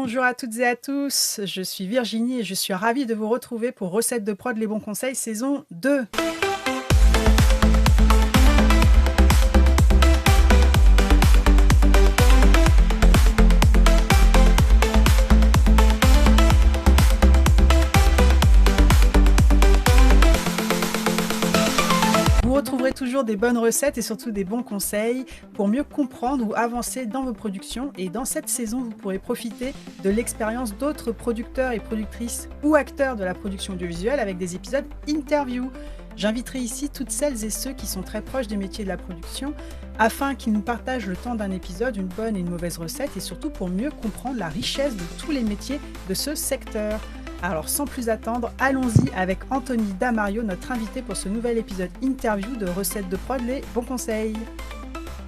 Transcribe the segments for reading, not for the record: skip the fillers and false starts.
Bonjour à toutes et à tous, je suis Virginie et je suis ravie de vous retrouver pour Recettes de prod les bons conseils saison 2. Vous retrouverez toujours des bonnes recettes et surtout des bons conseils pour mieux comprendre ou avancer dans vos productions. Et dans cette saison, vous pourrez profiter de l'expérience d'autres producteurs et productrices ou acteurs de la production audiovisuelle avec des épisodes interview. J'inviterai ici toutes celles et ceux qui sont très proches des métiers de la production afin qu'ils nous partagent le temps d'un épisode, une bonne et une mauvaise recette et surtout pour mieux comprendre la richesse de tous les métiers de ce secteur. Alors sans plus attendre, allons-y avec Anthony Damario, notre invité pour ce nouvel épisode interview de Recettes de prod les bons conseils.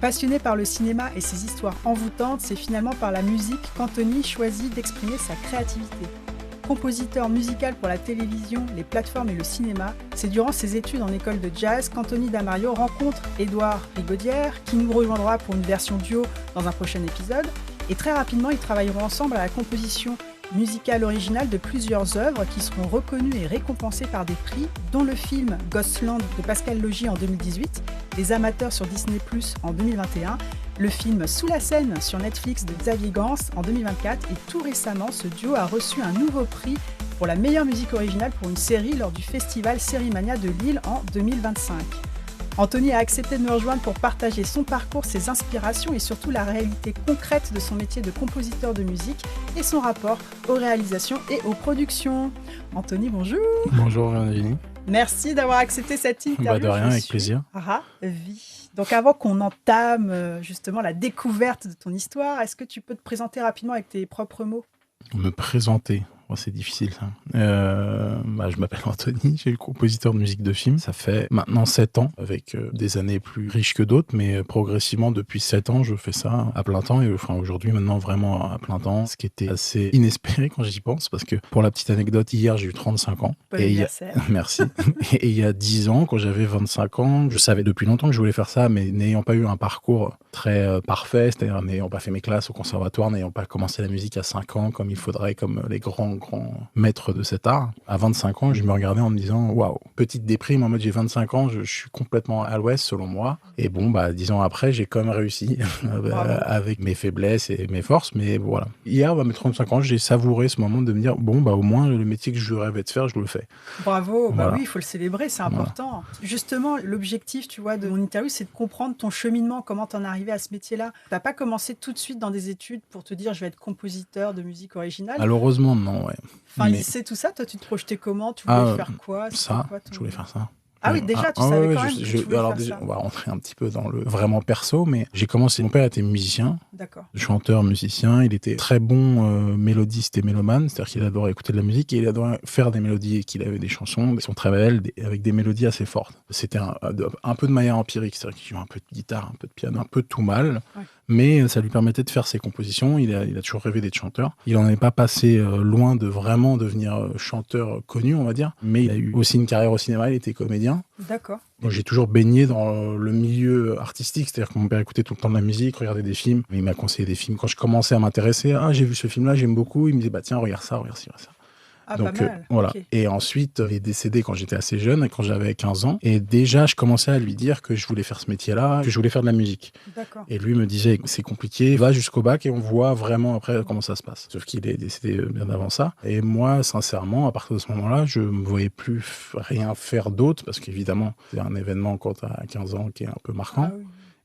Passionné par le cinéma et ses histoires envoûtantes, c'est finalement par la musique qu'Anthony choisit d'exprimer sa créativité. Compositeur musical pour la télévision, les plateformes et le cinéma, c'est durant ses études en école de jazz qu'Anthony Damario rencontre Édouard Rigaudière, qui nous rejoindra pour une version duo dans un prochain épisode. Et très rapidement, ils travailleront ensemble à la composition musicale originale de plusieurs œuvres qui seront reconnues et récompensées par des prix, dont le film Ghostland de Pascal Logi en 2018, Les Amateurs sur Disney+ en 2021, le film Sous la scène sur Netflix de Xavier Gans en 2024 et tout récemment, ce duo a reçu un nouveau prix pour la meilleure musique originale pour une série lors du festival Sérimania de Lille en 2025. Anthony a accepté de nous rejoindre pour partager son parcours, ses inspirations et surtout la réalité concrète de son métier de compositeur de musique et son rapport aux réalisations et aux productions. Anthony, bonjour. Bonjour Virginie. Merci d'avoir accepté cette interview. De rien, avec plaisir. Ravi. Donc avant qu'on entame justement la découverte de ton histoire, est-ce que tu peux te présenter rapidement avec tes propres mots ? Me présenter, c'est difficile ça. Je m'appelle Anthony, je suis le compositeur de musique de film. Ça fait maintenant 7 ans, avec des années plus riches que d'autres, mais progressivement depuis 7 ans, je fais ça à plein temps et aujourd'hui maintenant vraiment à plein temps, ce qui était assez inespéré quand j'y pense, parce que pour la petite anecdote, hier j'ai eu 35 ans. Bon anniversaire. Merci. Et il y a 10 ans, quand j'avais 25 ans, je savais depuis longtemps que je voulais faire ça, mais n'ayant pas eu un parcours très parfait, c'est-à-dire n'ayant pas fait mes classes au conservatoire, n'ayant pas commencé la musique à 5 ans comme il faudrait, comme les grands maîtres de cet art. À 25 ans, je me regardais en me disant waouh, petite déprime en mode j'ai 25 ans, je suis complètement à l'ouest selon moi. Et 10 ans après, j'ai quand même réussi avec mes faiblesses et mes forces, mais voilà. Hier, à mes 35 ans, j'ai savouré ce moment de me dire au moins le métier que je rêvais de faire, je le fais. Bravo, voilà. Oui, il faut le célébrer, c'est important. Voilà. Justement, l'objectif, tu vois, de mon interview, c'est de comprendre ton cheminement, comment t'en es arrivé à ce métier-là. T'as pas commencé tout de suite dans des études pour te dire je vais être compositeur de musique originale. Malheureusement, non, ouais. Enfin, lycée, tout ça, toi, tu te projetais comment ? Tu voulais faire quoi ? Je voulais faire ça. Ah oui, déjà, tu savais quand même que tu voulais alors faire déjà, ça. on va rentrer un petit peu dans le vraiment perso, mais j'ai commencé, mon père était musicien, D'accord. chanteur, musicien, il était très bon mélodiste et mélomane, c'est-à-dire qu'il adorait écouter de la musique et il adorait faire des mélodies et qu'il avait des chansons qui sont très belles, avec des mélodies assez fortes. C'était un peu de manière empirique, c'est-à-dire qu'il jouait un peu de guitare, un peu de piano, un peu de tout mal. Ouais. Mais ça lui permettait de faire ses compositions. Il a toujours rêvé d'être chanteur. Il n'en est pas passé loin de vraiment devenir chanteur connu, on va dire. Mais il a eu aussi une carrière au cinéma, il était comédien. D'accord. Donc, j'ai toujours baigné dans le milieu artistique, c'est-à-dire que mon père écoutait tout le temps de la musique, regardait des films. Il m'a conseillé des films. Quand je commençais à m'intéresser, j'ai vu ce film-là, j'aime beaucoup. Il me disait, tiens, regarde ça, regarde ça. Donc, pas mal. Voilà. Okay. Et ensuite, il est décédé quand j'étais assez jeune, quand j'avais 15 ans. Et déjà, je commençais à lui dire que je voulais faire ce métier-là, que je voulais faire de la musique. D'accord. Et lui me disait, c'est compliqué, va jusqu'au bac et on voit vraiment après comment ça se passe. Sauf qu'il est décédé bien avant ça. Et moi, sincèrement, à partir de ce moment-là, je me voyais plus rien faire d'autre, parce qu'évidemment, c'est un événement quand tu as 15 ans qui est un peu marquant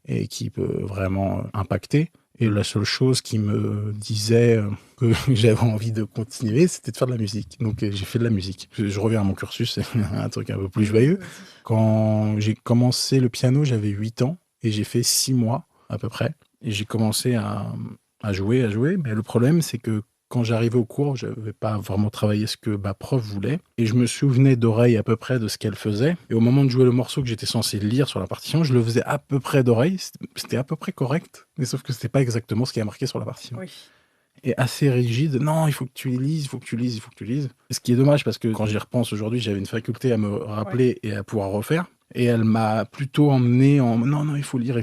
et qui peut vraiment impacter. Et la seule chose qui me disait que j'avais envie de continuer, c'était de faire de la musique. Donc j'ai fait de la musique. Je reviens à mon cursus, c'est un truc un peu plus joyeux. Quand j'ai commencé le piano, j'avais 8 ans et j'ai fait 6 mois à peu près. Et j'ai commencé à jouer. Mais le problème, c'est que quand j'arrivais au cours, je n'avais pas vraiment travaillé ce que ma prof voulait. Et je me souvenais d'oreille à peu près de ce qu'elle faisait. Et au moment de jouer le morceau que j'étais censé lire sur la partition, je le faisais à peu près d'oreille. C'était à peu près correct. Mais sauf que ce n'était pas exactement ce qui est marqué sur la partition. Oui. Et assez rigide. Non, il faut que tu lises, il faut que tu lises. Ce qui est dommage parce que quand j'y repense aujourd'hui, j'avais une faculté à me rappeler et à pouvoir refaire. Et elle m'a plutôt emmené en non, il faut lire.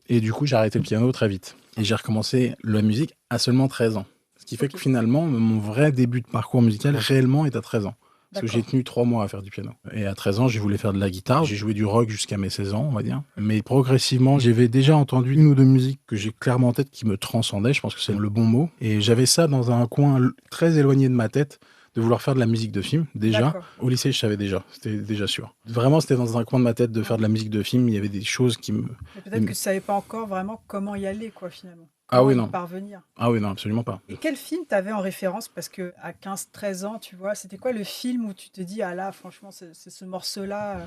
Et du coup, j'ai arrêté le piano très vite. Et j'ai recommencé la musique à seulement 13 ans. Ce qui fait que Ok. finalement, mon vrai début de parcours musical réellement est à 13 ans. Parce que j'ai D'accord. tenu 3 mois à faire du piano. Et à 13 ans, j'ai voulu faire de la guitare. J'ai joué du rock jusqu'à mes 16 ans, on va dire. Mais progressivement, j'avais déjà entendu une ou deux musiques que j'ai clairement en tête qui me transcendaient. Je pense que c'est le bon mot. Et j'avais ça dans un coin très éloigné de ma tête, de vouloir faire de la musique de film, déjà. D'accord. Au lycée, je savais déjà. C'était déjà sûr. Vraiment, c'était dans un coin de ma tête de faire de la musique de film. Il y avait des choses qui me... Mais peut-être que tu savais pas encore vraiment comment y aller, quoi, finalement. Ah Comment oui, y non. parvenir. Ah oui, non, absolument pas. Et quel film t'avais en référence? Parce que à 15-13 ans, tu vois, c'était quoi le film où tu te dis, ah là, franchement, c'est ce morceau-là,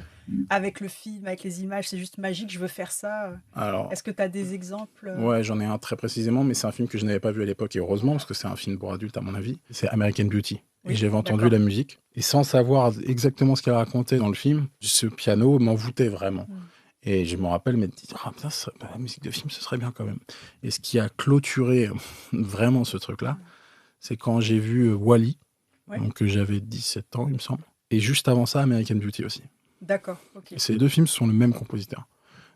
avec le film, avec les images, c'est juste magique, je veux faire ça. Alors, Est-ce que tu as des exemples? ouais, j'en ai un très précisément, mais c'est un film que je n'avais pas vu à l'époque, et heureusement, parce que c'est un film pour adultes, à mon avis. C'est American Beauty. Et Oui, j'avais entendu d'accord. la musique, et sans savoir exactement ce qu'elle racontait dans le film, ce piano m'envoûtait vraiment. Mm. Et je me rappelle m'être dit, ah putain, la musique de film, ce serait bien quand même. Et ce qui a clôturé vraiment ce truc-là, c'est quand j'ai vu Wall-E, Ouais. donc j'avais 17 ans, il me semble. Et juste avant ça, American Beauty aussi. D'accord, ok. Et ces deux films sont le même compositeur.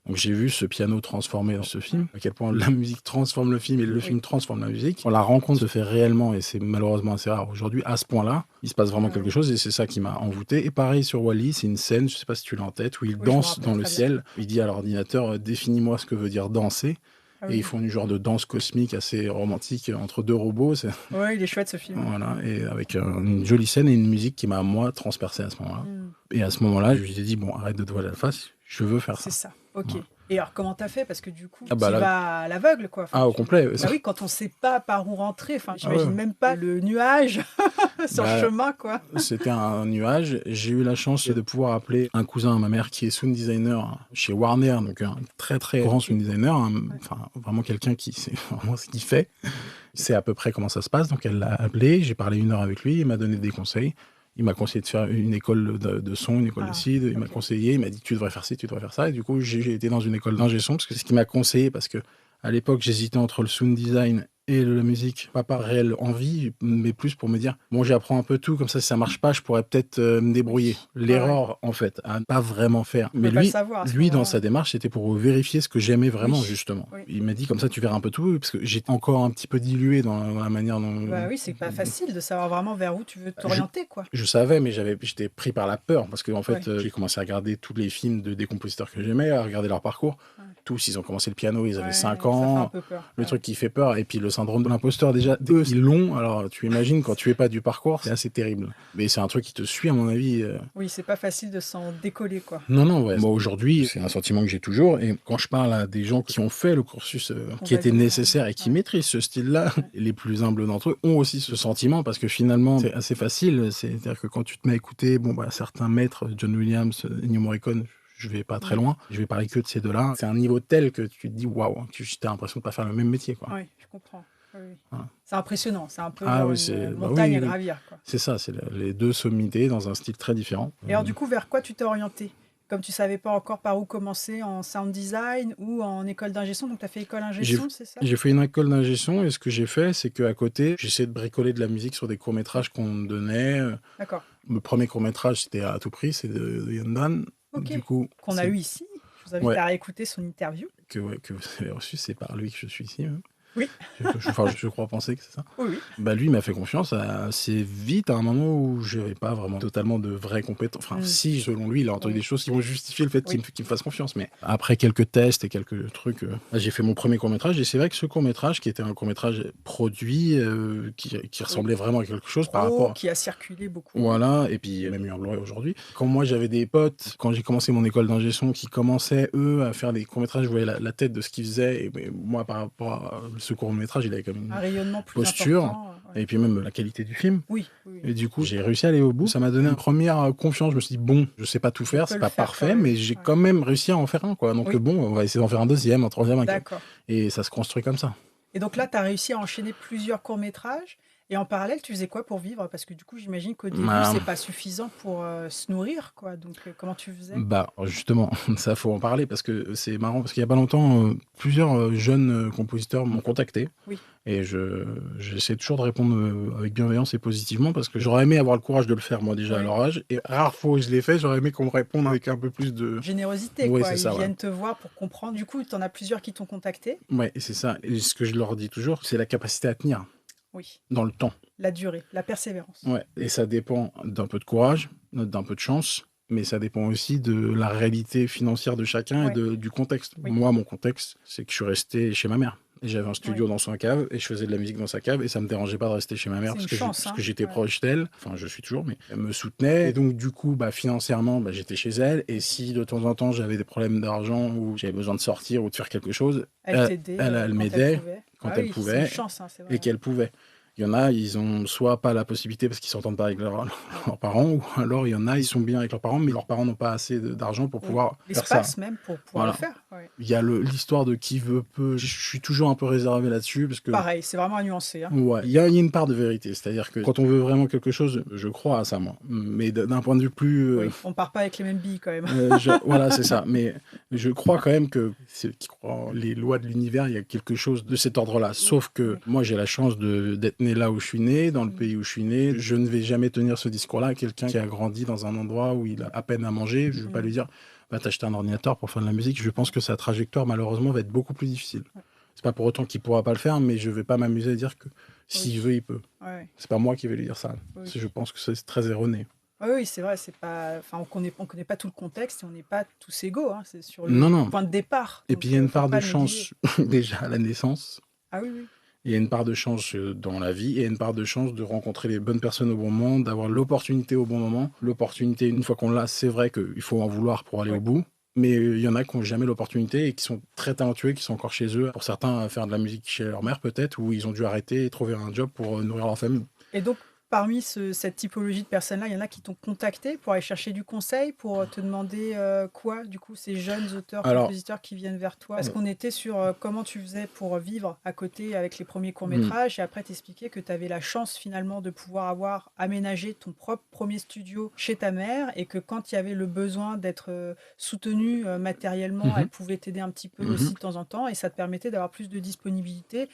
Donc j'ai vu ce piano transformé dans ce film, à quel point la musique transforme le film et le film transforme la musique. La rencontre se fait réellement, et c'est malheureusement assez rare aujourd'hui, à ce point-là. Il se passe vraiment quelque chose, et c'est ça qui m'a envoûté. Et pareil sur Wall-E, c'est une scène, je sais pas si tu l'as en tête, où il Oui, je me danse rappelle dans le très bien. ciel. Il dit à l'ordinateur, définis-moi ce que veut dire danser. Ah Et oui. ils font une genre de danse cosmique assez romantique entre deux robots. Ouais, il est chouette ce film. Voilà, et avec une jolie scène et une musique qui m'a, moi, transpercé à ce moment-là. Mm. Et à ce moment-là, je lui ai dit, bon, arrête de te voiler la face, je veux faire ça. C'est ça, ok. Ouais. Et alors, comment t'as fait? Parce que du coup, Ah bah tu là- vas à l'aveugle, quoi. Enfin, Ah, au complet. Bah oui, quand on sait pas par où rentrer, enfin, Ah j'imagine ouais. même pas le nuage sur le Bah, chemin, quoi. C'était un nuage. J'ai eu la chance de pouvoir appeler un cousin à ma mère qui est sound designer chez Warner, donc un très très grand sound designer, enfin vraiment quelqu'un qui sait vraiment ce qu'il fait. Il sait à peu près comment ça se passe, donc elle l'a appelé, j'ai parlé 1 heure avec lui, il m'a donné des conseils. Il m'a conseillé de faire une école de son, une école de CID, il m'a conseillé, il m'a dit tu devrais faire ci, tu devrais faire ça, et du coup j'ai été dans une école d'ingé son, parce que c'est ce qu'il m'a conseillé, parce que à l'époque j'hésitais entre le sound design et la musique, pas par réelle envie, mais plus pour me dire, bon, j'apprends un peu tout, comme ça, si ça marche pas, je pourrais peut-être me débrouiller. L'erreur, en fait, à ne pas vraiment faire. Mais peut pas le lui, savoir à ce lui, dans moment-là. sa démarche, c'était pour vérifier ce que j'aimais vraiment, Oui. justement. Oui. Il m'a dit, comme ça, tu verras un peu tout, parce que j'étais encore un petit peu dilué dans la manière dont... Bah oui, c'est pas facile de savoir vraiment vers où tu veux t'orienter, quoi. Je savais, mais j'étais pris par la peur, parce que en fait, Ouais. j'ai commencé à regarder tous les films des compositeurs que j'aimais, à regarder leur parcours. Ouais. Tous, ils ont commencé le piano, ils avaient Ouais, 5 ça fait un ans. peu peur. Le Ouais. truc qui fait peur, et puis le syndrome de l'imposteur, déjà, eux, ils l'ont, alors tu imagines, quand tu es pas du parcours, c'est assez terrible. Mais c'est un truc qui te suit, à mon avis. Oui, c'est pas facile de s'en décoller, quoi. Non, ouais. Moi, aujourd'hui, c'est un sentiment que j'ai toujours, et quand je parle à des gens qui ont fait le cursus qui était nécessaire et qui maîtrisent ce style-là, les plus humbles d'entre eux ont aussi ce sentiment, parce que finalement, c'est assez facile. C'est-à-dire que quand tu te mets à écouter, certains maîtres, John Williams, Ennio Morricone, je vais pas très loin, je vais parler que de ces deux-là. C'est un niveau tel que tu te dis, waouh, tu as l'impression de pas faire le même métier, quoi. Oui, je comprends. Oui. Voilà. C'est impressionnant, c'est un peu Ah genre oui, une c'est- bah montagne oui, à oui. gravir, quoi. C'est ça, c'est les deux sommités dans un style très différent. Et alors, du coup, vers quoi tu t'es orienté? Comme tu savais pas encore par où commencer, en sound design ou en école d'ingé son, donc tu as fait école ingé son, c'est ça? J'ai fait une école d'ingé son, et ce que j'ai fait, c'est qu'à côté, j'essayais de bricoler de la musique sur des courts-métrages qu'on me donnait. D'accord. Le premier court-métrage, c'était À tout prix, c'est de Yandan. Ok. Du coup, Qu'on a eu ici. Je vous invite Ouais. à réécouter son interview. que vous avez reçu, c'est par lui que je suis ici. Oui. Je crois penser que c'est ça. Oui, oui. Bah lui, il m'a fait confiance assez vite, à un moment où je n'avais pas vraiment totalement de vraies compétences. Enfin, si, selon lui, il a entendu Oui. des choses qui vont justifier le fait Oui. qu'il me fasse confiance. Mais après quelques tests et quelques trucs, j'ai fait mon premier court-métrage. Et c'est vrai que ce court-métrage, qui était un court-métrage produit, qui ressemblait vraiment à quelque chose par rapport... Qui a circulé beaucoup. Voilà, et puis même eu en Blu-ray aujourd'hui. Quand moi j'avais des potes, quand j'ai commencé mon école d'ingé son, qui commençaient eux à faire des courts-métrages, je voyais la tête de ce qu'ils faisaient, et moi par rapport à ce court-métrage, il avait comme Un une rayonnement plus posture, important. et puis même la qualité du film. Oui, oui. Et du coup, j'ai réussi à aller au bout. Ça m'a donné une première confiance. Je me suis dit, bon, je sais pas tout faire, peux c'est le pas faire parfait, quand même. mais j'ai Ouais. quand même réussi à en faire un, quoi. Donc Oui. bon, on va essayer d'en faire un deuxième, un troisième, un quatrième. D'accord. Et ça se construit comme ça. Et donc là, tu as réussi à enchaîner plusieurs courts-métrages. Et en parallèle, tu faisais quoi pour vivre? Parce que du coup, j'imagine qu'au début, Bah, c'est pas suffisant pour se nourrir, quoi. Donc, comment tu faisais? Bah, justement, ça faut en parler, parce que c'est marrant, parce qu'il y a pas longtemps, plusieurs jeunes compositeurs m'ont contacté. Oui. Et j'essaie toujours de répondre avec bienveillance et positivement, parce que j'aurais aimé avoir le courage de le faire, moi, déjà, à Ouais. leur âge. Et rare fois où je l'ai fait, j'aurais aimé qu'on me réponde avec un peu plus de... Générosité, Ouais, quoi. c'est Ils ça, ouais. viennent te voir pour comprendre. Du coup, tu en as plusieurs qui t'ont contacté. Ouais, c'est ça. Et ce que je leur dis toujours, c'est la capacité à tenir. Oui, dans le temps. la durée, la persévérance. Ouais. Et ça dépend d'un peu de courage, d'un peu de chance, mais ça dépend aussi de la réalité financière de chacun et Ouais, du contexte. oui, Moi, mon contexte, c'est que je suis resté chez ma mère. Et j'avais un oui. studio dans son cave et je faisais de la musique dans sa cave et ça me dérangeait pas de rester chez ma mère C'est une chance, parce que hein. j'étais Ouais. proche d'elle. Enfin, je suis toujours, mais elle me soutenait. Et donc, du coup, financièrement, j'étais chez elle. Et si de temps en temps j'avais des problèmes d'argent ou j'avais besoin de sortir ou de faire quelque chose, Elle t'aidait elle quand elle m'aidait pouvait. quand Ah elle oui, c'est une pouvait chance, hein, c'est et vrai. qu'elle pouvait. Il y en a, ils ont soit pas la possibilité parce qu'ils s'entendent pas avec Ouais. leurs parents, ou alors il y en a, ils sont bien avec leurs parents, mais leurs parents n'ont pas assez d'argent pour Oui, pouvoir faire ça. l'espace même pour pouvoir le Voilà. faire. Ouais. Il y a l'histoire de qui veut peut. Je suis toujours un peu réservé là-dessus parce que Pareil, c'est vraiment à nuancer, hein. ouais, il y a une part de vérité. C'est-à-dire que quand on veut vraiment quelque chose, je crois à ça, moi. Mais d'un point de vue plus. Oui, on part pas avec les mêmes billes quand même. Voilà, c'est ça. Mais je crois quand même que ceux qui croient en les lois de l'univers, il y a quelque chose de cet ordre-là. Sauf que Oui. moi, j'ai la chance d'être né là où je suis né, dans le pays où je suis né. Je ne vais jamais tenir ce discours-là à quelqu'un qui a grandi dans un endroit où il a à peine à manger. Je ne vais pas lui dire, t'as acheté un ordinateur pour faire de la musique. Je pense que sa trajectoire, malheureusement, va être beaucoup plus difficile. Ouais. C'est pas pour autant qu'il pourra pas le faire, mais je vais pas m'amuser à dire que s'il Oui. veut, il peut. Ouais. C'est pas moi qui vais lui dire ça. Oui. Je pense que c'est très erroné. Oui, c'est vrai, c'est pas. Enfin, on connaît pas tout le contexte et on n'est pas tous égaux, hein. C'est sur le Non. point de départ. Et Donc, puis il y a une faut part de pas le négliger. chance déjà à la naissance. Ah oui, oui. Il y a une part de chance dans la vie et une part de chance de rencontrer les bonnes personnes au bon moment, d'avoir l'opportunité au bon moment. L'opportunité, une fois qu'on l'a, c'est vrai qu'il faut en vouloir pour aller Ouais. au bout. Mais il y en a qui n'ont jamais l'opportunité et qui sont très talentueux, qui sont encore chez eux. Pour certains, à faire de la musique chez leur mère peut-être, ou ils ont dû arrêter et trouver un job pour nourrir leur famille. Et donc, parmi cette typologie de personnes-là, il y en a qui t'ont contacté pour aller chercher du conseil, pour te demander quoi, du coup, ces jeunes auteurs, Alors, compositeurs qui viennent vers toi. Parce qu'on était sur comment tu faisais pour vivre à côté avec les premiers Hmm. courts-métrages, et après t'expliquer que tu avais la chance finalement de pouvoir avoir aménagé ton propre premier studio chez ta mère, et que quand il y avait le besoin d'être soutenu matériellement, elle pouvait t'aider un petit peu aussi de temps en temps, et ça te permettait d'avoir plus de disponibilité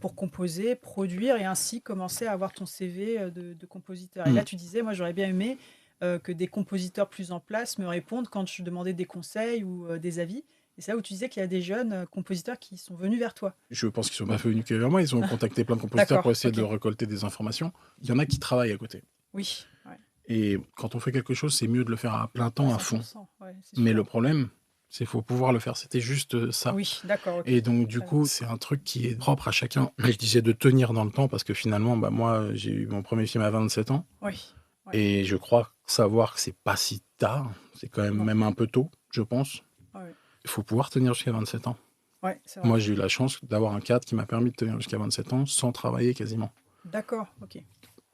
pour composer, produire et ainsi commencer à avoir ton CV de compositeur. Et là, tu disais, moi, j'aurais bien aimé que des compositeurs plus en place me répondent quand je demandais des conseils ou des avis. Et c'est là où tu disais qu'il y a des jeunes compositeurs qui sont venus vers toi. Je pense qu'ils ne sont pas venus que vers moi. Ils ont contacté plein de compositeurs pour essayer de récolter des informations. Il y en a qui travaillent à côté. Oui. Ouais. Et quand on fait quelque chose, c'est mieux de le faire à plein temps, à fond. Ouais, mais le problème, c'est qu'il faut pouvoir le faire. C'était juste ça. Oui, d'accord. Okay. Et donc, du coup, c'est un truc qui est propre à chacun. Je disais de tenir dans le temps parce que finalement, moi, j'ai eu mon premier film à 27 ans. Oui. Ouais. Et je crois savoir que c'est pas si tard. C'est quand même un peu tôt, je pense. Ouais. Il faut pouvoir tenir jusqu'à 27 ans. Ouais, c'est vrai. Moi, j'ai eu la chance d'avoir un cadre qui m'a permis de tenir jusqu'à 27 ans sans travailler quasiment. D'accord, ok.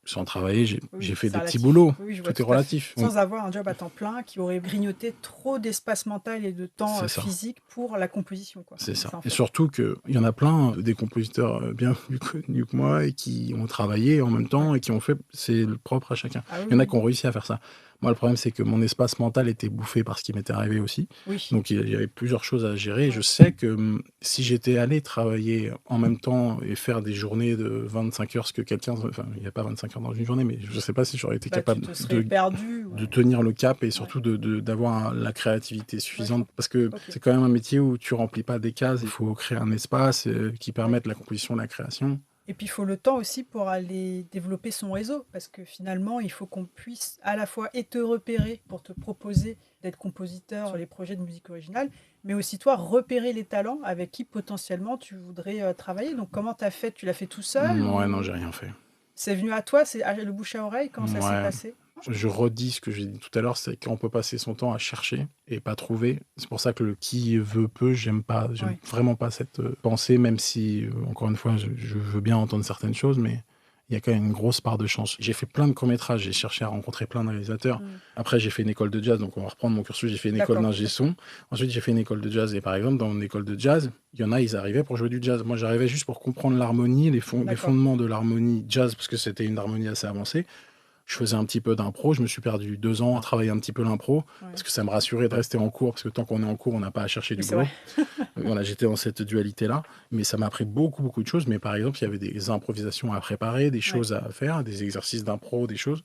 Sans travailler, j'ai fait des relatif. petits boulots. Oui, tout est relatif. Sans avoir un job à temps plein qui aurait grignoté trop d'espace mental et de temps physique pour la composition. C'est ça. Et surtout qu'il y en a plein, des compositeurs bien plus connus que moi et qui ont travaillé en même temps et qui ont fait, c'est le propre à chacun. Il y en a qui ont réussi à faire ça. Moi, le problème, c'est que mon espace mental était bouffé par ce qui m'était arrivé aussi. Oui. Donc, il y avait plusieurs choses à gérer. Je sais que si j'étais allé travailler en même temps et faire des journées de 25 heures, ce que quelqu'un... Enfin, il n'y a pas 25 heures dans une journée, mais je ne sais pas si j'aurais été capable de tenir le cap et surtout d'avoir la créativité suffisante. Parce que c'est quand même un métier où tu ne remplis pas des cases. Il faut créer un espace qui permette la composition, la création. Et puis, il faut le temps aussi pour aller développer son réseau, parce que finalement, il faut qu'on puisse à la fois te repérer pour te proposer d'être compositeur sur les projets de musique originale, mais aussi, toi, repérer les talents avec qui potentiellement tu voudrais travailler. Donc, comment tu as fait? Tu l'as fait tout seul? Ouais, non, j'ai rien fait. C'est venu à toi? C'est le bouche à oreille? Comment ça s'est passé? Je redis ce que j'ai dit tout à l'heure, c'est qu'on peut passer son temps à chercher et pas trouver. C'est pour ça que le qui veut peu, j'aime vraiment pas cette pensée, même si, encore une fois, je veux bien entendre certaines choses, mais il y a quand même une grosse part de chance. J'ai fait plein de courts-métrages, j'ai cherché à rencontrer plein de réalisateurs. Après, j'ai fait une école de jazz, donc on va reprendre mon cursus, j'ai fait une école d'ingé son. Ensuite, j'ai fait une école de jazz, et par exemple, dans mon école de jazz, il y en a, ils arrivaient pour jouer du jazz. Moi, j'arrivais juste pour comprendre l'harmonie, les fondements de l'harmonie jazz, parce que c'était une harmonie assez avancée. Je faisais un petit peu d'impro, je me suis perdu 2 ans à travailler un petit peu l'impro, parce que ça me rassurait de rester en cours, parce que tant qu'on est en cours, on n'a pas à chercher du boulot. Voilà, j'étais dans cette dualité-là, mais ça m'a appris beaucoup, beaucoup de choses. Mais par exemple, il y avait des improvisations à préparer, des choses à faire, des exercices d'impro, des choses.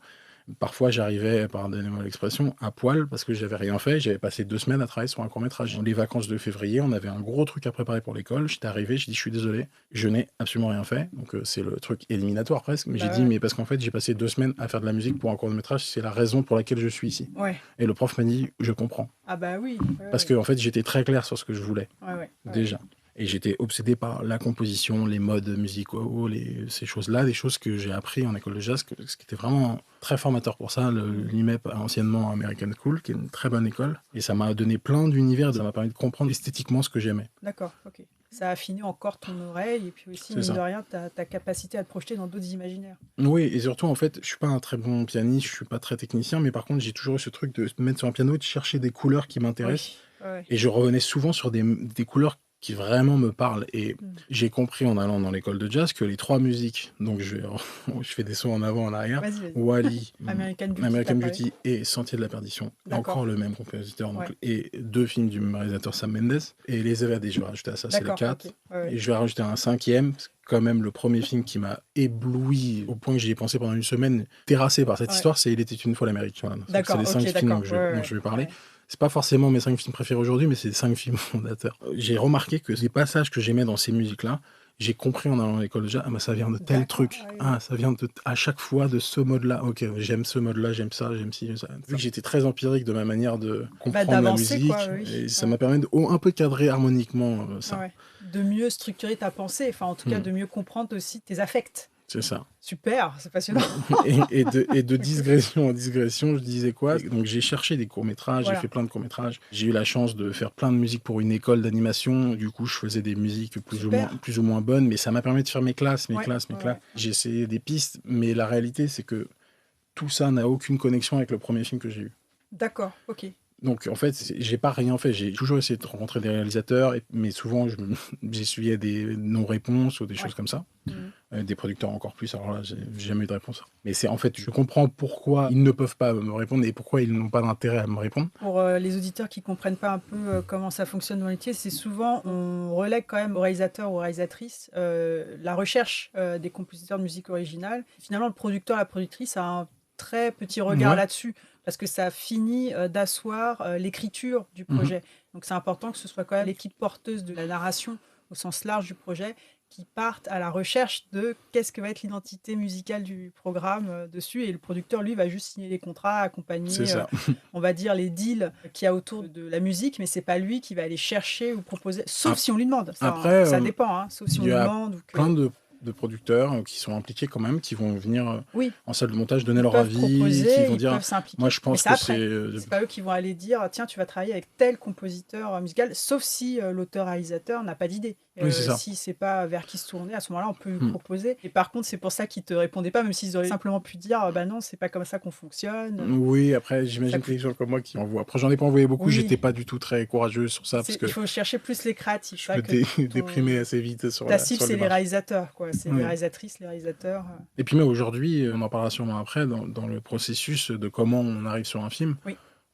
Parfois, j'arrivais, pardonnez-moi l'expression, à poil parce que j'avais rien fait. J'avais passé 2 semaines à travailler sur un court-métrage. Les vacances de février, on avait un gros truc à préparer pour l'école. J'étais arrivé, j'ai dit: «Je suis désolé, je n'ai absolument rien fait». Donc c'est le truc éliminatoire presque, mais j'ai dit: «Mais parce qu'en fait, j'ai passé 2 semaines à faire de la musique pour un court-métrage, c'est la raison pour laquelle je suis ici». Ouais. Et le prof m'a dit: «Je comprends». Ah bah oui. Parce qu'en fait, j'étais très clair sur ce que je voulais, Ouais. déjà. Et j'étais obsédé par la composition, les modes musicaux, ces choses-là, des choses que j'ai appris en école de jazz, ce qui était vraiment très formateur pour ça. L'IMEP, anciennement American School, qui est une très bonne école. Et ça m'a donné plein d'univers, ça m'a permis de comprendre esthétiquement ce que j'aimais. D'accord, ok. Ça a affiné encore ton oreille et puis aussi, mine de rien, ta capacité à te projeter dans d'autres imaginaires. Oui, et surtout, en fait, je suis pas un très bon pianiste, je suis pas très technicien, mais par contre, j'ai toujours eu ce truc de me mettre sur un piano et de chercher des couleurs qui m'intéressent. Oui. Et je revenais souvent sur des couleurs qui vraiment me parlent. Et j'ai compris en allant dans l'école de jazz que les 3 musiques, donc je fais des sauts en avant, en arrière, Vas-y. Wally, American Beauty et Sentier de la Perdition, encore le même compositeur, donc, et 2 films du réalisateur Sam Mendes, et Les Évadés, je vais rajouter à ça, c'est les 4. Okay. Et je vais rajouter un 5e, quand même le premier film qui m'a ébloui au point que j'y ai pensé pendant une semaine, terrassé par cette histoire, c'est Il était une fois l'Amérique. Voilà. C'est les 5 films dont je vais parler. C'est pas forcément mes 5 films préférés aujourd'hui, mais c'est 5 films fondateurs. J'ai remarqué que les passages que j'aimais dans ces musiques-là, j'ai compris en allant à l'école de jazz, ça vient de tel truc. Ça vient à chaque fois de ce mode-là. Ok, j'aime ce mode-là, j'aime ça, j'aime ci, j'aime ça. Vu que j'étais très empirique de ma manière de comprendre la musique, et ça m'a permis de un peu cadrer harmoniquement ça. De mieux structurer ta pensée, enfin en tout cas de mieux comprendre aussi tes affects. C'est ça. Super, c'est passionnant. et de digression en digression, je disais quoi? Donc j'ai cherché des courts-métrages, j'ai fait plein de courts-métrages. J'ai eu la chance de faire plein de musique pour une école d'animation. Du coup, je faisais des musiques plus ou moins bonnes, mais ça m'a permis de faire mes classes. J'ai essayé des pistes, mais la réalité, c'est que tout ça n'a aucune connexion avec le premier film que j'ai eu. D'accord, ok. Donc en fait, j'ai pas rien fait. J'ai toujours essayé de rencontrer des réalisateurs, mais souvent j'essuyais des non-réponses ou des choses comme ça. Des producteurs encore plus. Alors là, j'ai jamais eu de réponse. Mais c'est en fait, je comprends pourquoi ils ne peuvent pas me répondre et pourquoi ils n'ont pas d'intérêt à me répondre. Pour les auditeurs qui comprennent pas un peu comment ça fonctionne dans le métier, c'est souvent on relègue quand même aux réalisateurs ou aux réalisatrices la recherche des compositeurs de musique originale. Finalement, le producteur, la productrice a un très petit regard là-dessus, parce que ça finit d'asseoir l'écriture du projet. Donc c'est important que ce soit quand même l'équipe porteuse de la narration au sens large du projet qui partent à la recherche de qu'est-ce que va être l'identité musicale du programme dessus, et le producteur, lui, va juste signer les contrats, accompagner, on va dire, les deals qu'il y a autour de la musique, mais c'est pas lui qui va aller chercher ou proposer, sauf si on lui demande. Ça dépend, sauf si on lui demande. Ou que... plein de producteurs qui sont impliqués quand même, qui vont venir en salle de montage donner leur avis, qui vont dire moi je pense que c'est pas eux qui vont aller dire tiens tu vas travailler avec tel compositeur musical, sauf si l'auteur-réalisateur n'a pas d'idée. Si c'est pas vers qui se tourner, à ce moment-là on peut lui proposer. Et par contre c'est pour ça qu'ils te répondaient pas, même s'ils auraient simplement pu dire bah non c'est pas comme ça qu'on fonctionne. Oui, après j'imagine que les gens comme moi qui envoient, après j'en ai pas envoyé beaucoup, j'étais pas du tout très courageux sur ça, parce que il faut chercher plus les créatifs. Je peux déprimer assez vite sur ta cible, c'est les réalisateurs, quoi. C'est les réalisatrices, les réalisateurs. Et puis mais aujourd'hui, on en parlera sûrement après, dans le processus de comment on arrive sur un film.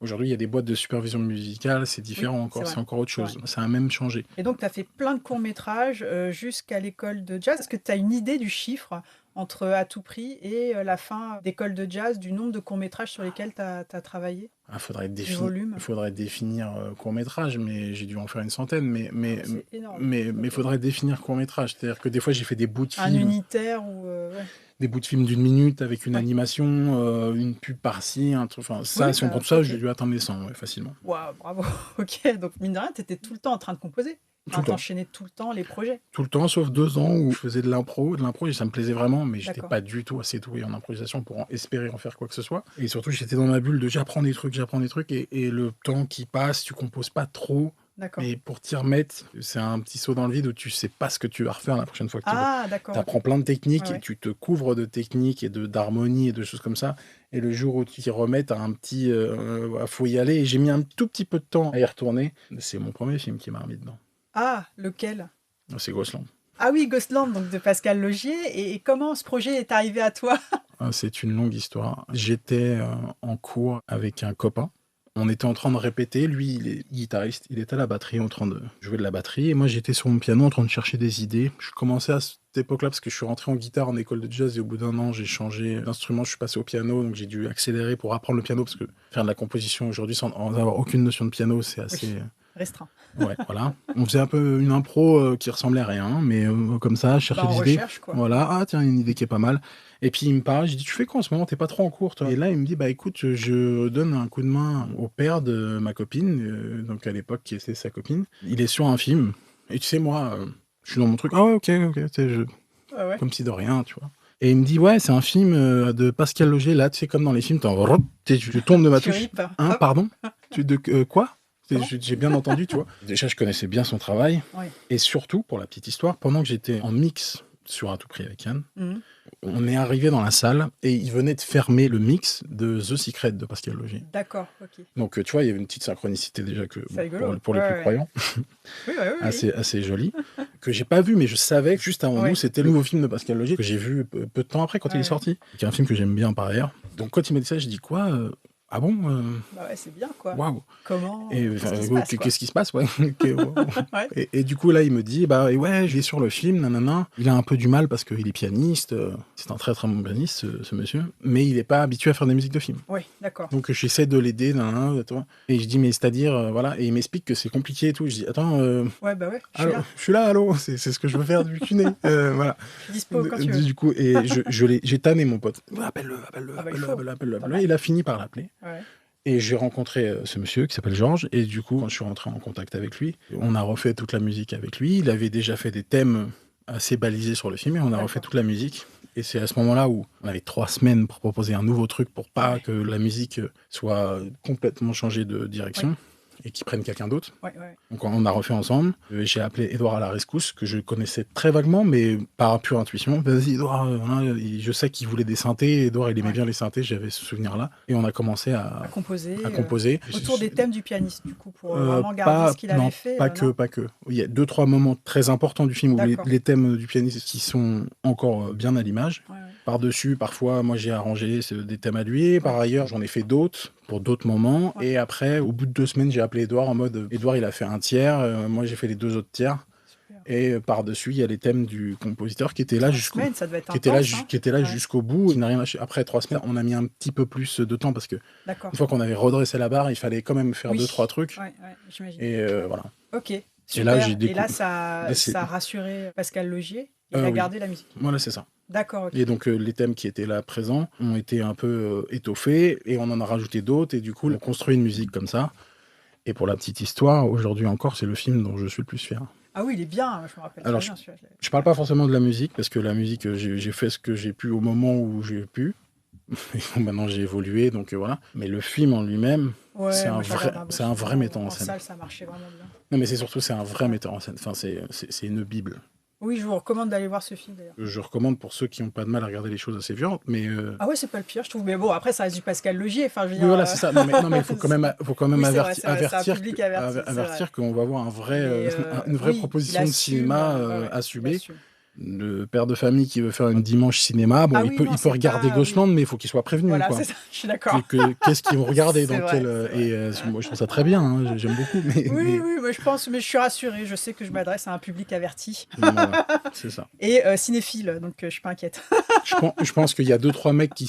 Aujourd'hui, il y a des boîtes de supervision musicale, c'est différent encore, c'est encore autre chose. Ça a même changé. Et donc, tu as fait plein de courts-métrages jusqu'à l'école de jazz. Est-ce que tu as une idée du chiffre entre À tout prix et la fin d'école de jazz, du nombre de courts-métrages sur lesquels tu as travaillé? Il faudrait définir court-métrage, mais j'ai dû en faire une centaine. Mais il faudrait définir court-métrage. C'est-à-dire que des fois, j'ai fait des bouts de film. Un unitaire ou... Des bouts de film d'1 minute avec une animation, une pub par-ci, un truc. Enfin, ça, si on prend tout ça, j'ai dû atteindre les 100, facilement. Waouh, bravo. Ok, donc mine de rien, tu étais tout le temps en train de composer. T'enchaînais tout le temps les projets. Tout le temps, sauf 2 ans où je faisais de l'impro, et ça me plaisait vraiment, mais j'étais pas du tout assez doué en improvisation pour espérer en faire quoi que ce soit. Et surtout, j'étais dans ma bulle de j'apprends des trucs, et le temps qui passe, tu composes pas trop. Mais pour t'y remettre, c'est un petit saut dans le vide où tu sais pas ce que tu vas refaire la prochaine fois que tu apprends plein de techniques, et tu te couvres de techniques et d'harmonie et de choses comme ça. Et le jour où tu t'y remets, t'as un petit... faut y aller. Et j'ai mis un tout petit peu de temps à y retourner. C'est mon premier film qui m'a remis dedans. Ah, lequel? C'est Ghostland. Ah oui, Ghostland, donc de Pascal Logier. Et comment ce projet est arrivé à toi? C'est une longue histoire. J'étais en cours avec un copain On était en train de répéter, lui il est guitariste, il était à la batterie en train de jouer de la batterie, et moi j'étais sur mon piano en train de chercher des idées. Je commençais à cette époque-là parce que je suis rentré en guitare en école de jazz et au bout d'un an j'ai changé d'instrument, je suis passé au piano, donc j'ai dû accélérer pour apprendre le piano parce que faire de la composition aujourd'hui sans avoir aucune notion de piano c'est assez... Oui, restreint. Ouais, voilà. On faisait un peu une impro qui ressemblait à rien, mais comme ça, je cherchais Bah, en des idées. recherche, quoi. Voilà, ah tiens, une idée qui est pas mal. Et puis il me parle, je dis, tu fais quoi en ce moment? T'es pas trop en cours, toi? Et là, il me dit, bah écoute, je donne un coup de main au père de ma copine, donc à l'époque qui était sa copine. Il est sur un film, et tu sais, moi, je suis dans mon truc, ah ouais, ok, tu sais, Ah ouais. comme si de rien, tu vois. Et il me dit, ouais, c'est un film de Pascal Loger, là, tu sais, comme dans les films, tu tombes de ma Tu touche. ripes. Hein, Hop. pardon? Quoi? Comment J'ai bien entendu, tu vois. Déjà, je connaissais bien son travail. Ouais. Et surtout, pour la petite histoire, pendant que j'étais en mix sur Un tout prix avec Yann, Mhm. on est arrivé dans la salle et il venait de fermer le mix de The Secret de Pascal Logier. D'accord, ok. Donc, tu vois, il y avait une petite synchronicité déjà que C'est rigolo. pour les Ouais, plus ouais. croyants, Oui, ouais, oui, oui. assez jolie, que j'ai pas vu, mais je savais que juste avant Ouais. nous, c'était le nouveau film de Pascal Logier que j'ai vu peu de temps après quand il est Ouais. sorti, qui est un film que j'aime bien par ailleurs. Donc, quand il m'a dit ça, je dis quoi ah bon Bah ouais, c'est bien, quoi. Waouh. Comment Et Qu'est-ce qui se passe, quoi. qu'est-ce qui se passe ouais. Ouais. Et du coup là il me dit bah ouais je vais sur le film nanana. Il a un peu du mal parce qu'il est pianiste, c'est un très très bon pianiste ce monsieur, mais il est pas habitué à faire des musiques de film. Oui, d'accord. Donc j'essaie de l'aider nanana, et je dis mais c'est-à-dire voilà, et il m'explique que c'est compliqué et tout. Je dis attends Ouais, bah ouais, je suis allô, là. je suis là allô, c'est ce que je veux faire depuis que je suis né. Voilà. Je suis dispo quand tu veux. Du coup et j'ai tanné mon pote. Appelle-le. Ah bah, il faut. Pas mal. Il a fini par l'appeler. Ouais. Et j'ai rencontré ce monsieur qui s'appelle Georges, et du coup, quand je suis rentré en contact avec lui, on a refait toute la musique avec lui. Il avait déjà fait des thèmes assez balisés sur le film, et on a D'accord. refait toute la musique. Et c'est à ce moment-là où on avait 3 semaines pour proposer un nouveau truc pour pas Ouais. que la musique soit complètement changée de direction. Et qu'ils prennent quelqu'un d'autre. Ouais, ouais. Donc on a refait ensemble. J'ai appelé Édouard à la rescousse, que je connaissais très vaguement, mais par pure intuition. Vas-y Édouard, je sais qu'il voulait des synthés. Édouard, il aimait bien les synthés, j'avais ce souvenir-là. Et on a commencé À composer. à composer. Autour des thèmes du pianiste, du coup, pour vraiment garder ce qu'il non, avait fait. pas que. Il y a 2-3 moments très importants du film où D'accord. les thèmes du pianiste qui sont encore bien à l'image. Ouais, ouais. Par-dessus, parfois, moi j'ai arrangé des thèmes à lui. Par ailleurs, j'en ai fait d'autres pour d'autres moments. Ouais. Et après, au bout de 2 semaines, j'ai appelé Édouard en mode Édouard, il a fait un tiers, moi j'ai fait les 2 autres tiers. Super. Et par-dessus, il y a les thèmes du compositeur qui étaient là jusqu'au Semaine, ça devait être qui était là, intense, hein. qui était là Ouais. jusqu'au bout. Il n'a rien lâché. Après 3 semaines, on a mis un petit peu plus de temps parce que D'accord. une fois qu'on avait redressé la barre, il fallait quand même faire Oui. 2-3 trucs. Ouais, ouais, j'imagine. Et voilà. Ok. Et là, Super. j'ai Et là, ça Là, c'est- a rassuré Pascal Logier. Et il a oui. gardé la musique. Voilà, c'est ça. D'accord, ok. Et donc les thèmes qui étaient là présents ont été un peu étoffés et on en a rajouté d'autres et du coup on construit une musique comme ça. Et pour la petite histoire, aujourd'hui encore, c'est le film dont je suis le plus fier. Ah oui, il est bien, je me rappelle. Alors, très bien, celui-là. Je parle pas forcément de la musique parce que la musique, j'ai fait ce que j'ai pu au moment où j'ai pu. Et maintenant j'ai évolué, donc voilà. Mais le film en lui-même, Ouais, c'est moi, un je vrai, regarde un peu c'est un vrai metteur en En scène. salle, ça marchait vraiment bien. Non, mais c'est surtout c'est un vrai metteur en scène. Enfin, c'est une bible. Oui, je vous recommande d'aller voir ce film, d'ailleurs. Je recommande pour ceux qui n'ont pas de mal à regarder les choses assez violentes, mais Ah ouais, c'est pas le pire, je trouve. Mais bon, après, ça reste du Pascal Logier. Enfin, je veux oui, dire, voilà, c'est ça. Non, mais il faut quand même, Oui, c'est vrai, c'est vrai, c'est un avertir, public averti, c'est avertir qu'on va avoir une vraie oui, proposition il de cinéma assume, ouais, ouais, assumée. il assume. Le père de famille qui veut faire un dimanche cinéma, bon, Ah il oui, peut, non, il peut c'est regarder pas- Gauchland, oui. mais il faut qu'il soit prévenu. Voilà, Quoi. c'est ça, je suis d'accord. Qu'est-ce qu'ils vont regarder C'est dans vrai, quel c'est vrai. et moi je trouve ça très bien, hein, j'aime beaucoup. Mais, Oui, oui, moi, je pense, mais je suis rassurée. Je sais que je m'adresse à un public averti voilà, c'est ça. et cinéphile, donc je suis pas inquiète. Je pense qu'il y a 2-3 mecs qui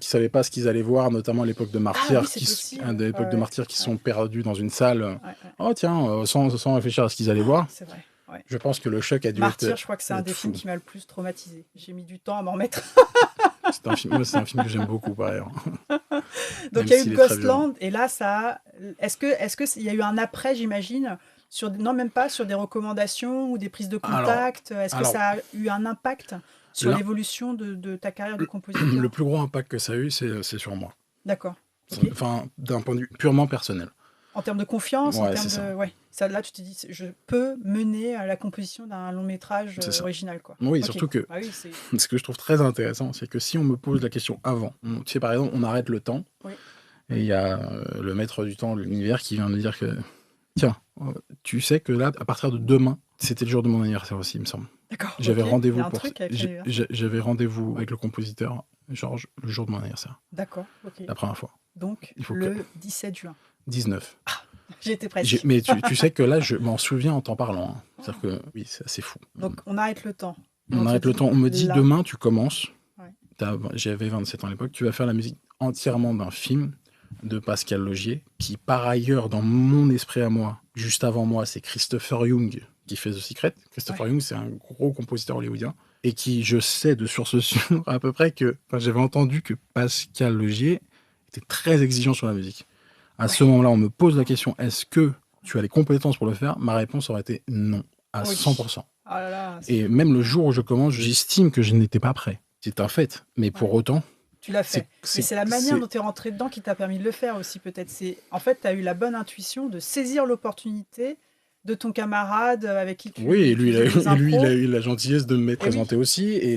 savaient pas ce qu'ils allaient voir, notamment à l'époque de Martyr, oui, c'est possible. à l'époque de Ouais, Martyr, qui sont perdus dans une salle. Ouais, ouais. Oh tiens, sans réfléchir à ce qu'ils allaient voir. C'est vrai. Ouais. Je pense que le choc a dû Martyr, être. je crois que c'est un être des fou. films qui m'a le plus traumatisé. J'ai mis du temps à m'en remettre. C'est un film que j'aime beaucoup par ailleurs. Donc Même il y a eu s'il est très Ghostland et là ça est-ce que il y a eu un après, j'imagine, sur non, même pas sur des recommandations ou des prises de contact, est-ce que alors, ça a eu un impact sur là- l'évolution de ta carrière de compositeur? Le plus gros impact que ça a eu, c'est sur moi. D'accord. Ok. Enfin, d'un point de vue purement personnel. En termes de confiance, en Ouais, termes c'est ça. de ouais, ça là tu te dis je peux mener à la composition d'un long métrage C'est ça. original quoi. Oui, Ok. surtout que Ah oui, c'est ce que je trouve très intéressant, c'est que si on me pose la question avant, tu sais, par exemple, on arrête le temps, Oui. et il y a le maître du temps de l'univers qui vient me dire que, tiens, tu sais que là, à partir de demain, c'était le jour de mon anniversaire aussi, il me semble. d'accord. J'avais ok. Il y rendez-vous a un pour, truc avec l'anniversaire. j'avais rendez-vous avec le compositeur, Georges, le jour de mon anniversaire, D'accord. Ok. la première fois. Donc Il faut le 17 juin. 19. J'ai été presque. Mais tu sais que là, je m'en souviens en t'en parlant. Hein. C'est-à-dire que oui, c'est assez fou. Donc, on arrête le temps. On arrête le temps. On me dit là... demain, tu commences. Ouais. J'avais 27 ans à l'époque. Tu vas faire la musique entièrement d'un film de Pascal Logier, qui par ailleurs, dans mon esprit à moi, juste avant moi, c'est Christopher Young qui fait The Secret. Christopher Young, c'est un gros compositeur hollywoodien. Et qui, je sais de sources sûres à peu près que... j'avais entendu que Pascal Logier était très exigeant sur la musique. À ce moment-là, on me pose la question, est-ce que tu as les compétences pour le faire? Ma réponse aurait été non, à 100%. Oh là là, et même le jour où je commence, j'estime que je n'étais pas prêt. C'est un fait. Mais pour autant... Tu l'as fait. Mais c'est la manière dont tu es rentré dedans qui t'a permis de le faire aussi, peut-être. En fait, tu as eu la bonne intuition de saisir l'opportunité de ton camarade avec qui tu... Oui, et lui, il a eu la gentillesse de me présenter aussi. Et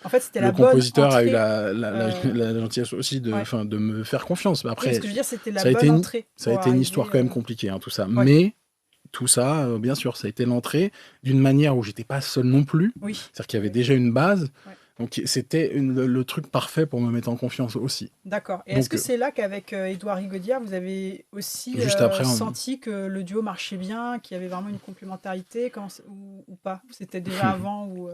en fait, c'était le la compositeur bonne entrée, a eu la gentillesse aussi de me faire confiance. Mais après, ce que je veux dire, c'était la bonne entrée. Ça a été une histoire quand même compliquée, hein, tout ça. Ouais. Mais tout ça, bien sûr, ça a été l'entrée d'une manière où j'étais pas seul non plus. Oui. C'est-à-dire qu'il y avait déjà une base. Donc c'était le truc parfait pour me mettre en confiance aussi. D'accord. Et est-ce que c'est là qu'avec Édouard Rigaudière, vous avez aussi senti que le duo marchait bien, qu'il y avait vraiment une complémentarité ou pas? C'était déjà avant ou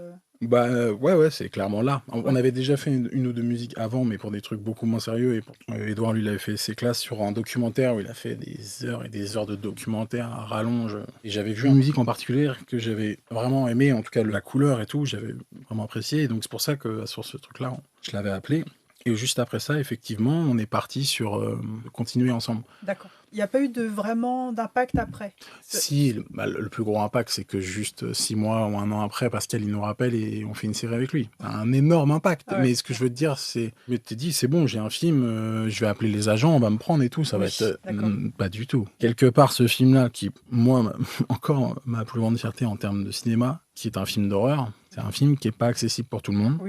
Ouais, c'est clairement là. On avait déjà fait une ou deux musiques avant, mais pour des trucs beaucoup moins sérieux. Et Édouard, lui, il avait fait ses classes sur un documentaire où il a fait des heures et des heures de documentaire à rallonge. Et j'avais vu une musique en particulier que j'avais vraiment aimé, en tout cas la couleur et tout, j'avais vraiment apprécié. Et donc c'est pour ça que sur ce truc-là, je l'avais appelé. Et juste après ça, effectivement, on est parti sur continuer ensemble. D'accord. Il n'y a pas eu vraiment d'impact après? Si, le plus gros impact, c'est que juste 6 mois ou 1 an après, Pascal, il nous rappelle et on fait une série avec lui. Un énorme impact. Mais ce que je veux te dire, c'est... Je t'ai dit, c'est bon, j'ai un film, je vais appeler les agents, on va me prendre et tout, ça va être... pas du tout. Quelque part, ce film-là, qui, moi, encore ma plus grande fierté en termes de cinéma, qui est un film d'horreur, c'est un film qui n'est pas accessible pour tout le monde,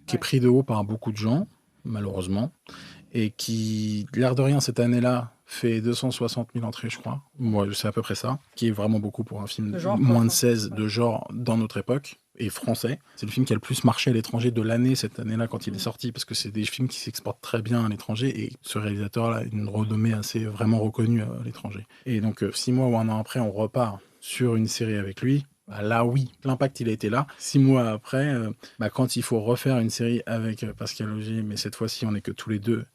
qui est pris de haut par beaucoup de gens, malheureusement, et qui, l'air de rien, cette année-là, fait 260 000 entrées, je crois. Moi, c'est à peu près ça, qui est vraiment beaucoup pour un film moins de 16 de genre dans notre époque, et français. C'est le film qui a le plus marché à l'étranger de l'année, cette année-là, quand il est sorti, parce que c'est des films qui s'exportent très bien à l'étranger, et ce réalisateur-là a une renommée assez vraiment reconnue à l'étranger. Et donc, 6 mois ou 1 an après, on repart sur une série avec lui. Là, oui, l'impact, il a été là. 6 mois après, quand il faut refaire une série avec Pascal Logier, mais cette fois-ci, on n'est que tous les deux,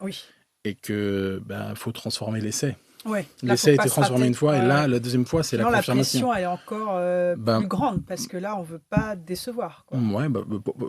et que faut transformer l'essai. L'essai a été transformé une fois, et là, la deuxième fois, c'est la confirmation. La pression, elle est encore plus grande, parce que là, on ne veut pas décevoir. Quoi. Ouais,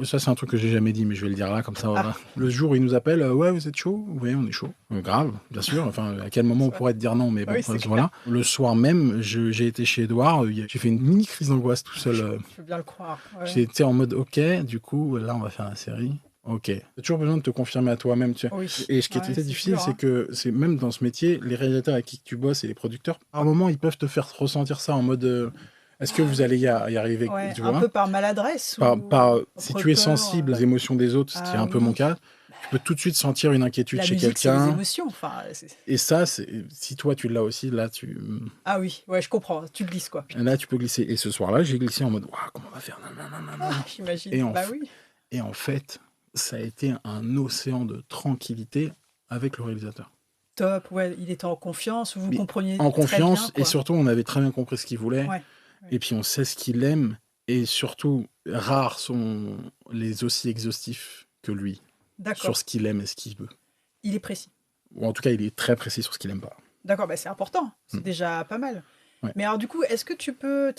ça, c'est un truc que j'ai jamais dit, mais je vais le dire là, comme ça. Le jour où il nous appelle, ouais, vous êtes chaud? Oui, on est chaud. Grave, bien sûr. Enfin, à quel moment on pourrait te dire non, mais bon, voilà. Le soir même, j'ai été chez Édouard, j'ai fait une mini crise d'angoisse tout seul. Je veux bien le croire. J'étais en mode, ok, du coup, là, on va faire la série. Ok. T'as toujours besoin de te confirmer à toi-même. Tu vois. Et ce qui est très difficile, c'est que c'est même dans ce métier, les réalisateurs avec qui tu bosses et les producteurs, par moment, ils peuvent te faire ressentir ça en mode est-ce que vous allez y arriver tu vois, un peu par maladresse si tu es sensible aux émotions des autres, ce qui est un peu mon cas, tu peux tout de suite sentir une inquiétude chez quelqu'un. C'est les émotions. Et ça, si toi tu l'as aussi, là tu... Ah oui, je comprends. Tu glisses quoi. Là, tu peux glisser. Et ce soir-là, j'ai glissé en mode comment on va faire j'imagine. Et en fait... ça a été un océan de tranquillité avec le réalisateur. Top, il était en confiance, vous compreniez en confiance, très bien, et surtout, on avait très bien compris ce qu'il voulait, et puis on sait ce qu'il aime, et surtout, rares sont les aussi exhaustifs que lui, sur ce qu'il aime et ce qu'il veut. Il est précis. Ou en tout cas, il est très précis sur ce qu'il aime pas. D'accord, c'est important, c'est déjà pas mal. Mais alors du coup, est-ce que tu peux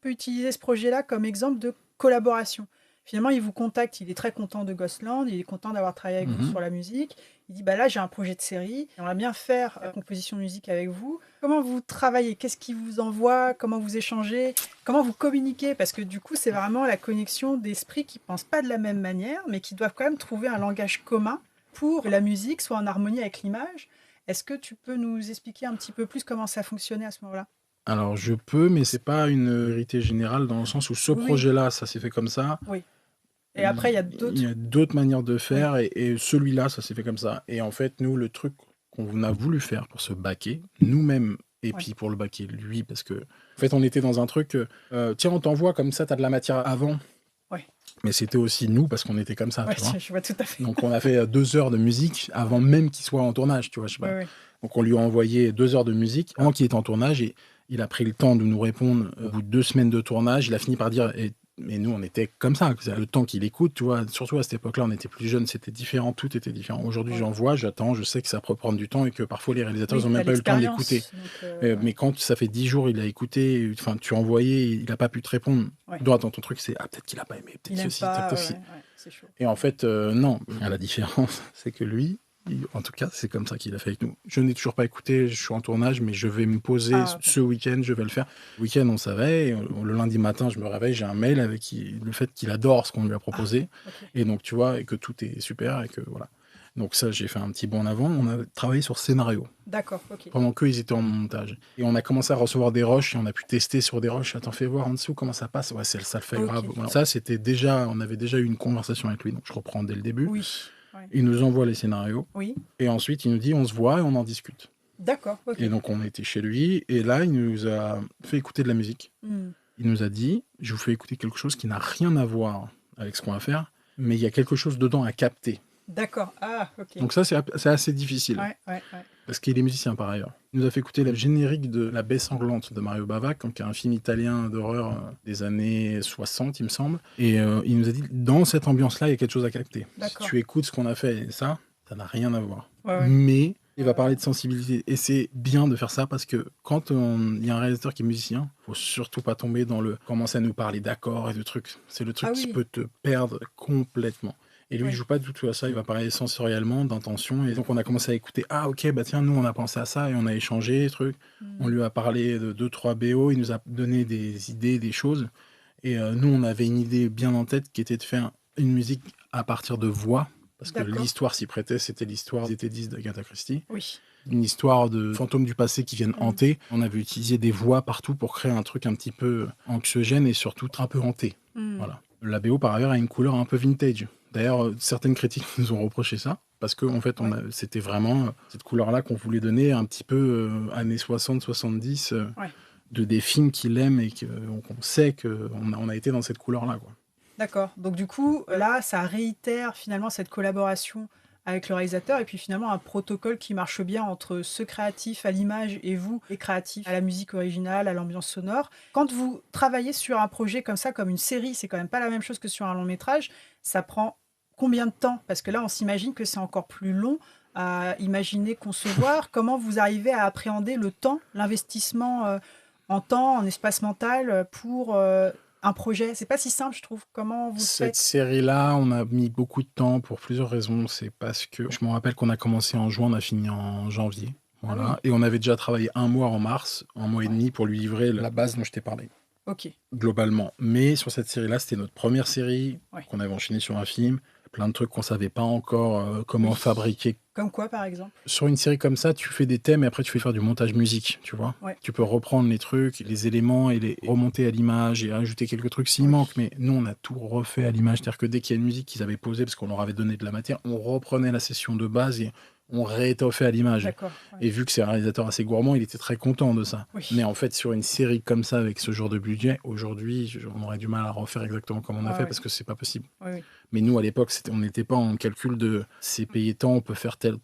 utiliser ce projet-là comme exemple de collaboration? Finalement, il vous contacte, il est très content de Ghostland, il est content d'avoir travaillé avec vous sur la musique. Il dit, là, j'ai un projet de série, j'aimerais bien faire la composition de musique avec vous. Comment vous travaillez? Qu'est-ce qu'il vous envoie? Comment vous échangez? Comment vous communiquez? Parce que du coup, c'est vraiment la connexion d'esprits qui ne pensent pas de la même manière, mais qui doivent quand même trouver un langage commun pour que la musique soit en harmonie avec l'image. Est-ce que tu peux nous expliquer un petit peu plus comment ça fonctionnait à ce moment-là? Alors, je peux, mais c'est pas une vérité générale dans le sens où ce projet-là, ça s'est fait comme ça. Oui. Et après, il y a d'autres manières de faire, et celui-là, ça s'est fait comme ça. Et en fait, nous, le truc qu'on a voulu faire pour se baquer, nous-mêmes, et puis pour le baquer lui, parce que, en fait, on était dans un truc, tiens, on t'envoie comme ça, t'as de la matière avant. Mais c'était aussi nous parce qu'on était comme ça, Ouais, tu vois. je vois tout à fait. Donc on a fait 2 heures de musique avant même qu'il soit en tournage, tu vois. Je sais Ouais, pas. ouais. Donc on lui a envoyé 2 heures de musique avant qu'il était en tournage et il a pris le temps de nous répondre. Au bout de 2 semaines de tournage, il a fini par dire. Mais nous, on était comme ça. C'est le temps qu'il écoute, tu vois. Surtout à cette époque-là, on était plus jeunes, c'était différent, tout était différent. Aujourd'hui, Ouais. j'en vois, j'attends, je sais que ça peut prendre du temps et que parfois les réalisateurs, ils Oui, n'ont tu même as pas eu le temps d'écouter. l'expérience. Donc, Mais quand ça fait 10 jours, il a écouté, enfin, tu as envoyé, il n'a pas pu te répondre. ouais. Toi, dans ton truc, c'est peut-être qu'il n'a pas aimé, Il peut-être n'aime ceci, pas. peut-être Ouais, aussi. ouais, c'est chaud. Et en fait, non. La différence, c'est que lui, en tout cas, c'est comme ça qu'il a fait avec nous. Je n'ai toujours pas écouté, je suis en tournage, mais je vais me poser Ah, ok. ce week-end, je vais le faire. Le week-end, on savait, et le lundi matin, je me réveille, j'ai un mail avec le fait qu'il adore ce qu'on lui a proposé. Ok. Et donc, tu vois, et que tout est super, et que voilà. Donc ça, j'ai fait un petit bond en avant. On a travaillé sur scénario D'accord, ok. pendant qu'ils étaient en montage. Et on a commencé à recevoir des rushs et on a pu tester sur des rushs. Attends, fais voir en dessous comment ça passe. Ouais, ça le fait Ok. grave. Voilà. Ça, c'était déjà, on avait déjà eu une conversation avec lui. Donc je reprends dès le début. Oui. Ouais. Il nous envoie les scénarios. Oui. Et ensuite, il nous dit, on se voit et on en discute. D'accord, ok. Et donc, on était chez lui. Et là, il nous a fait écouter de la musique. Hmm. Il nous a dit, je vous fais écouter quelque chose qui n'a rien à voir avec ce qu'on va faire, mais il y a quelque chose dedans à capter. D'accord. Ah, ok. Donc ça, c'est assez difficile. Ouais. Parce qu'il est musicien par ailleurs. Il nous a fait écouter le générique de La Baie sanglante de Mario Bava, qui est un film italien d'horreur des années 60, il me semble. Et il nous a dit, dans cette ambiance-là, il y a quelque chose à capter. Si tu écoutes ce qu'on a fait, ça n'a rien à voir. Ouais. Mais il va parler de sensibilité. Et c'est bien de faire ça parce que quand il y a un réalisateur qui est musicien, faut surtout pas tomber dans le commencer à nous parler d'accords et de trucs. C'est le truc qui peut te perdre complètement. Et lui, il joue pas du tout à ça, il va parler sensoriellement, d'intention. Et donc, on a commencé à écouter, ah ok, bah tiens, nous, on a pensé à ça et on a échangé, truc. On lui a parlé de 2-3 BO, il nous a donné des idées, des choses. Et nous, on avait une idée bien en tête qui était de faire une musique à partir de voix. Parce que l'histoire s'y prêtait, c'était l'histoire des T10 d'Agatha Christie. Oui. Une histoire de fantômes du passé qui viennent hanter. On avait utilisé des voix partout pour créer un truc un petit peu anxiogène et surtout un peu hanté. Voilà. La BO, par ailleurs, a une couleur un peu vintage. D'ailleurs, certaines critiques nous ont reproché ça, parce qu'en fait, c'était vraiment cette couleur-là qu'on voulait donner un petit peu années 60-70 de des films qu'il aime et qu'on sait qu'on a été dans cette couleur-là, quoi. D'accord. Donc du coup, là, ça réitère finalement cette collaboration avec le réalisateur et puis finalement un protocole qui marche bien entre ce créatif à l'image et vous, les créatifs à la musique originale, à l'ambiance sonore. Quand vous travaillez sur un projet comme ça, comme une série, c'est quand même pas la même chose que sur un long métrage. Ça prend combien de temps? Parce que là, on s'imagine que c'est encore plus long à imaginer, concevoir. Comment vous arrivez à appréhender le temps, l'investissement en temps, en espace mental pour un projet? C'est pas si simple, je trouve. Comment vous faites? Cette série-là, on a mis beaucoup de temps pour plusieurs raisons. C'est parce que je me rappelle qu'on a commencé en juin, on a fini en janvier. Voilà. Ah oui. Et on avait déjà travaillé un mois en mars, un mois et demi pour lui livrer la base dont je t'ai parlé. Ok. Globalement. Mais sur cette série-là, c'était notre première série qu'on avait enchaînée sur un film. Plein de trucs qu'on savait pas encore comment fabriquer. Comme quoi, par exemple? Sur une série comme ça, tu fais des thèmes et après tu fais faire du montage musique, tu vois. Tu peux reprendre les trucs, les éléments et les remonter à l'image et ajouter quelques trucs s'il manque. Mais nous, on a tout refait à l'image. C'est-à-dire que dès qu'il y a une musique qu'ils avaient posée, parce qu'on leur avait donné de la matière, on reprenait la session de base et on réétoffait à l'image. Et vu que c'est un réalisateur assez gourmand, il était très content de ça. Mais en fait, sur une série comme ça, avec ce genre de budget, aujourd'hui, on aurait du mal à refaire exactement comme on a fait parce que c'est pas possible. Mais nous, à l'époque, on n'était pas en calcul de c'est payé tant, on peut faire tel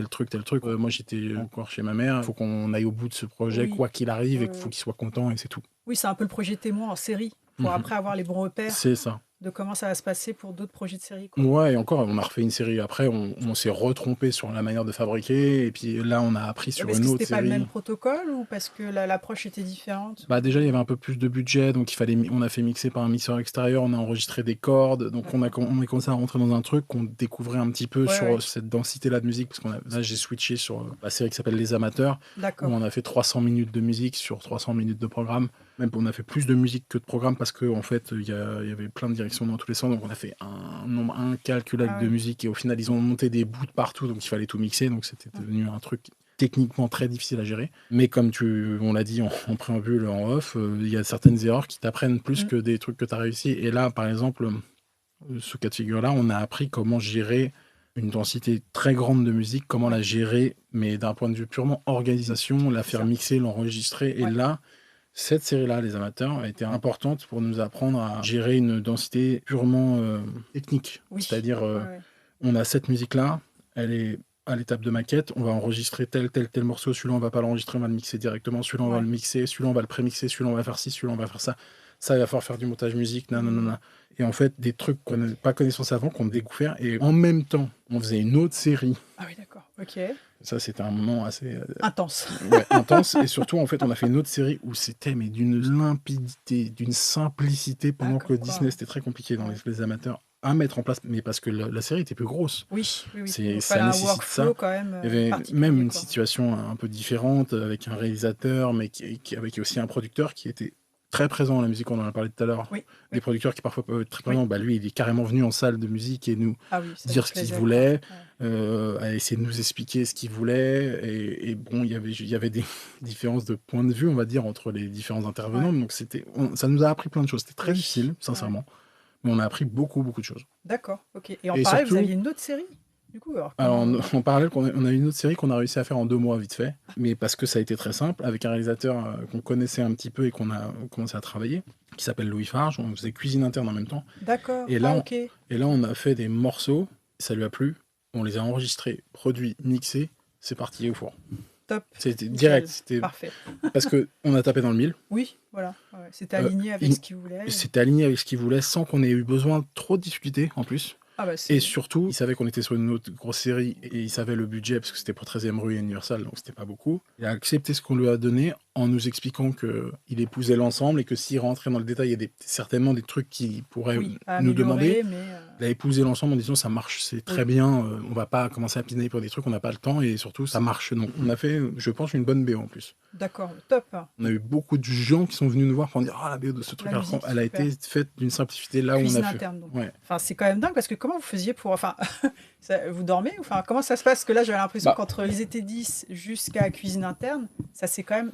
truc. Moi, j'étais encore chez ma mère. Il faut qu'on aille au bout de ce projet, quoi qu'il arrive, et qu'il faut qu'il soit content, et c'est tout. Oui, c'est un peu le projet témoin en série, pour après avoir les bons repères. C'est ça. De comment ça va se passer pour d'autres projets de série, quoi. Ouais, et encore, on a refait une série après, on s'est retrompé sur la manière de fabriquer, et puis là, on a appris sur une autre série. Est-ce que c'était pas le même protocole, ou parce que l'approche était différente? Bah déjà, il y avait un peu plus de budget, donc on a fait mixer par un mixeur extérieur, on a enregistré des cordes, donc on a commencé à rentrer dans un truc qu'on découvrait un petit peu sur cette densité-là de musique, parce là, j'ai switché sur la série qui s'appelle Les Amateurs, où on a fait 300 minutes de musique sur 300 minutes de programme. Même on a fait plus de musique que de programme parce qu'en fait, il y avait plein de directions dans tous les sens, donc on a fait un nombre incalculable de musique, et au final, ils ont monté des bouts de partout, donc il fallait tout mixer, donc c'était devenu un truc techniquement très difficile à gérer. Mais comme on l'a dit en préambule, en off, il y a certaines erreurs qui t'apprennent plus que des trucs que tu as réussi. Et là, par exemple, ce cas de figure-là, on a appris comment gérer une densité très grande de musique, comment la gérer, mais d'un point de vue purement organisation, la faire mixer, l'enregistrer. Et là, Cette série-là, Les Amateurs, a été importante pour nous apprendre à gérer une densité purement technique. Oui. C'est-à-dire, Ouais. on a cette musique-là, elle est à l'étape de maquette, on va enregistrer tel morceau, celui-là on va pas l'enregistrer, on va le mixer directement, celui-là on va Ouais. le mixer, celui-là on va le prémixer, celui-là on va faire ci, celui-là on va faire ça. Ça, il va falloir faire du montage musique, nanana. Et en fait, des trucs qu'on n'avait pas connaissance avant, qu'on a découvert, et en même temps, on faisait une autre série. Ah oui, d'accord. Ok. Ça, c'était un moment assez Intense. ouais, intense. Et surtout, en fait, on a fait une autre série où c'était mais d'une limpidité, d'une simplicité, pendant que comme quoi. Disney, c'était très compliqué dans Ouais. les amateurs à mettre en place, mais parce que la série était plus grosse. Oui. Donc, Ça fallait un nécessite workflow ça. quand même Il y avait particulier, même une quoi. situation un peu différente avec un réalisateur, mais avec aussi un producteur qui était très présent dans la musique, on en a parlé tout à l'heure. Oui. Des producteurs qui parfois peuvent être très présents. Oui. Bah, lui, il est carrément venu en salle de musique et nous Ah oui, ça dire lui ce qu'il plaisait, voulait, quoi. Ouais. à essayer de nous expliquer ce qu'il voulait. Et bon, il y avait des différences de point de vue, on va dire, entre les différents intervenants. Ouais. Donc ça nous a appris plein de choses. C'était très Oui. difficile, sincèrement. Mais on a appris beaucoup, beaucoup de choses. D'accord. Ok. Et en Et parallèle, vous surtout, aviez une autre série, du coup, alors alors, comment... en parallèle, on a une autre série qu'on a réussi à faire en 2 mois, vite fait. Mais parce que ça a été très simple, avec un réalisateur qu'on connaissait un petit peu et qu'on a commencé à travailler, qui s'appelle Louis Farge. On faisait cuisine interne en même temps. D'accord. Et Ah là, ok. on a fait des morceaux, ça lui a plu. On les a enregistrés, produits, mixés. C'est parti au four. Top. C'était Nickel. direct. C'était Parfait. parce qu'on a tapé dans le mille. Oui, voilà. Ouais. C'était aligné avec ce qu'il voulait. C'était aligné avec ce qu'il voulait sans qu'on ait eu besoin trop de discuter en plus. Ah bah Et surtout, il savait qu'on était sur une autre grosse série et il savait le budget parce que c'était pour 13e rue et Universal, donc c'était pas beaucoup. Il a accepté ce qu'on lui a donné en nous expliquant qu'il épousait l'ensemble et que s'il rentrait dans le détail, il y a certainement des trucs qu'il pourrait oui, à nous améliorer, demander. mais Il a épousé l'ensemble en disant ça marche, c'est très bien, on va pas commencer à pinailler pour des trucs, on n'a pas le temps et surtout ça marche. Donc on a fait, je pense, une bonne BO en plus. D'accord, top. On a eu beaucoup de gens qui sont venus nous voir pour dire la BO de ce truc, musique, elle a été faite d'une simplicité là où on cuisine a fait. interne, donc. Ouais. Enfin, c'est quand même dingue parce que comment vous faisiez pour. Enfin, vous dormez? Enfin, comment ça se passe? Parce que là, j'avais l'impression qu'entre Ils étaient 10 jusqu'à cuisine interne, ça s'est quand même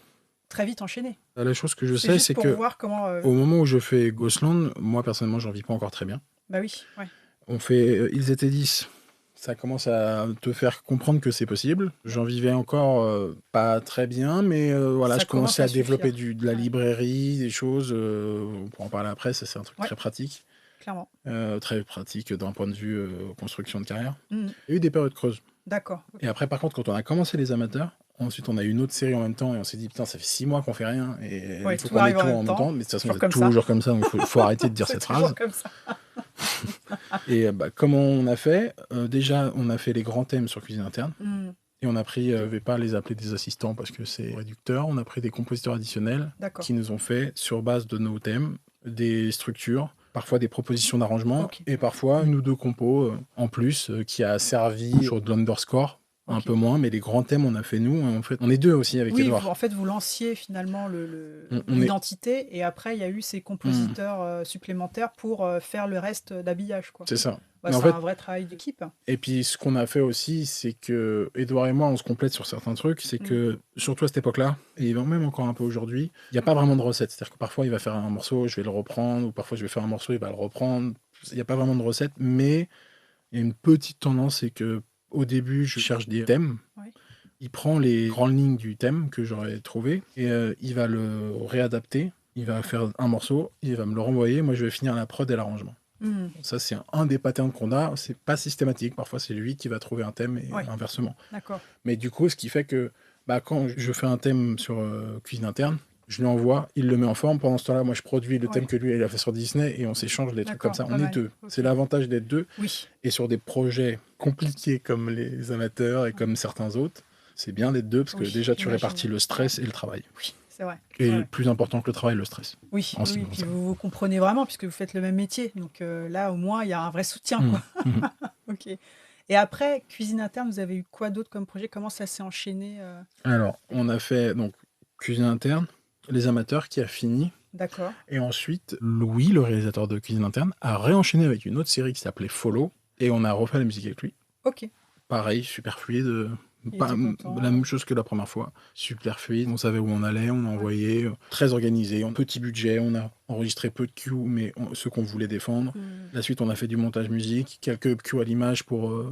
très vite enchaîné. La chose que je sais, c'est que voir comment, au moment où je fais Ghostland, moi personnellement, j'en vis pas encore très bien. Bah oui, ouais. On fait Ils étaient 10. Ça commence à te faire comprendre que c'est possible. J'en vivais encore pas très bien, mais voilà, Ça je commençais à développer suffire. de la librairie, des choses. On pourra en parler après, ça c'est un truc très pratique. Clairement. Très pratique d'un point de vue construction de carrière. Mmh. Il y a eu des périodes creuses. D'accord. Et après, par contre, quand on a commencé Les Amateurs, ensuite on a eu une autre série en même temps et on s'est dit putain, ça fait 6 mois qu'on fait rien et il faut qu'on ait tout en même temps. Mais de toute façon, c'est toujours comme ça, donc il faut arrêter de dire cette phrase. Comme ça. Et comment on a fait déjà, on a fait les grands thèmes sur cuisine interne. Mmh. Et on a pris, je ne vais pas les appeler des assistants parce que c'est réducteur, on a pris des compositeurs additionnels qui nous ont fait, sur base de nos thèmes, des structures, parfois des propositions d'arrangement, et parfois une ou deux compos en plus qui a servi sur de l'underscore, un peu moins, mais les grands thèmes on a fait nous, en fait, on est deux aussi avec Edouard. En fait, vous lanciez finalement l'identité, et après il y a eu ces compositeurs supplémentaires pour faire le reste d'habillage, quoi. C'est ça. C'est un vrai travail d'équipe. Et puis ce qu'on a fait aussi, c'est que Edouard et moi, on se complète sur certains trucs, c'est que, surtout à cette époque-là, et même encore un peu aujourd'hui, il n'y a pas vraiment de recette. C'est-à-dire que parfois il va faire un morceau, je vais le reprendre, ou parfois je vais faire un morceau, il va le reprendre. Il n'y a pas vraiment de recette, mais il y a une petite tendance, c'est que au début, je cherche des thèmes. Ouais. Il prend les grandes lignes du thème que j'aurais trouvé et il va le réadapter. Il va faire un morceau, il va me le renvoyer. Moi, je vais finir la prod et l'arrangement. Mmh. Ça, c'est un des patterns qu'on a. C'est pas systématique. Parfois, c'est lui qui va trouver un thème et inversement. D'accord. Mais du coup, ce qui fait que quand je fais un thème sur cuisine interne, je lui envoie, il le met en forme. Pendant ce temps-là, moi, je produis le thème que lui, il a fait sur Disney et on s'échange des trucs comme ça. On est deux. Okay. C'est l'avantage d'être deux. Oui. Et sur des projets compliqués comme Les Amateurs et comme certains autres, c'est bien d'être deux parce que déjà, tu répartis le stress et le travail. Oui, c'est vrai. Et plus important que le travail, le stress. Oui, puis vous comprenez vraiment puisque vous faites le même métier. Donc là, au moins, il y a un vrai soutien. Quoi. Ok. Et après, cuisine interne, vous avez eu quoi d'autre comme projet? Comment ça s'est enchaîné Alors, on a fait donc cuisine interne, Les Amateurs qui a fini. D'accord. Et ensuite, Louis, le réalisateur de cuisine interne, a réenchaîné avec une autre série qui s'appelait Follow. Et on a refait la musique avec lui. Ok. Pareil, super fluide. Pas la même chose que la première fois. Super fluide. On savait où on allait, on a envoyé. Très organisé. Petit budget. On a enregistré peu de cues, mais ceux qu'on voulait défendre. La suite, on a fait du montage musique. Quelques cues à l'image pour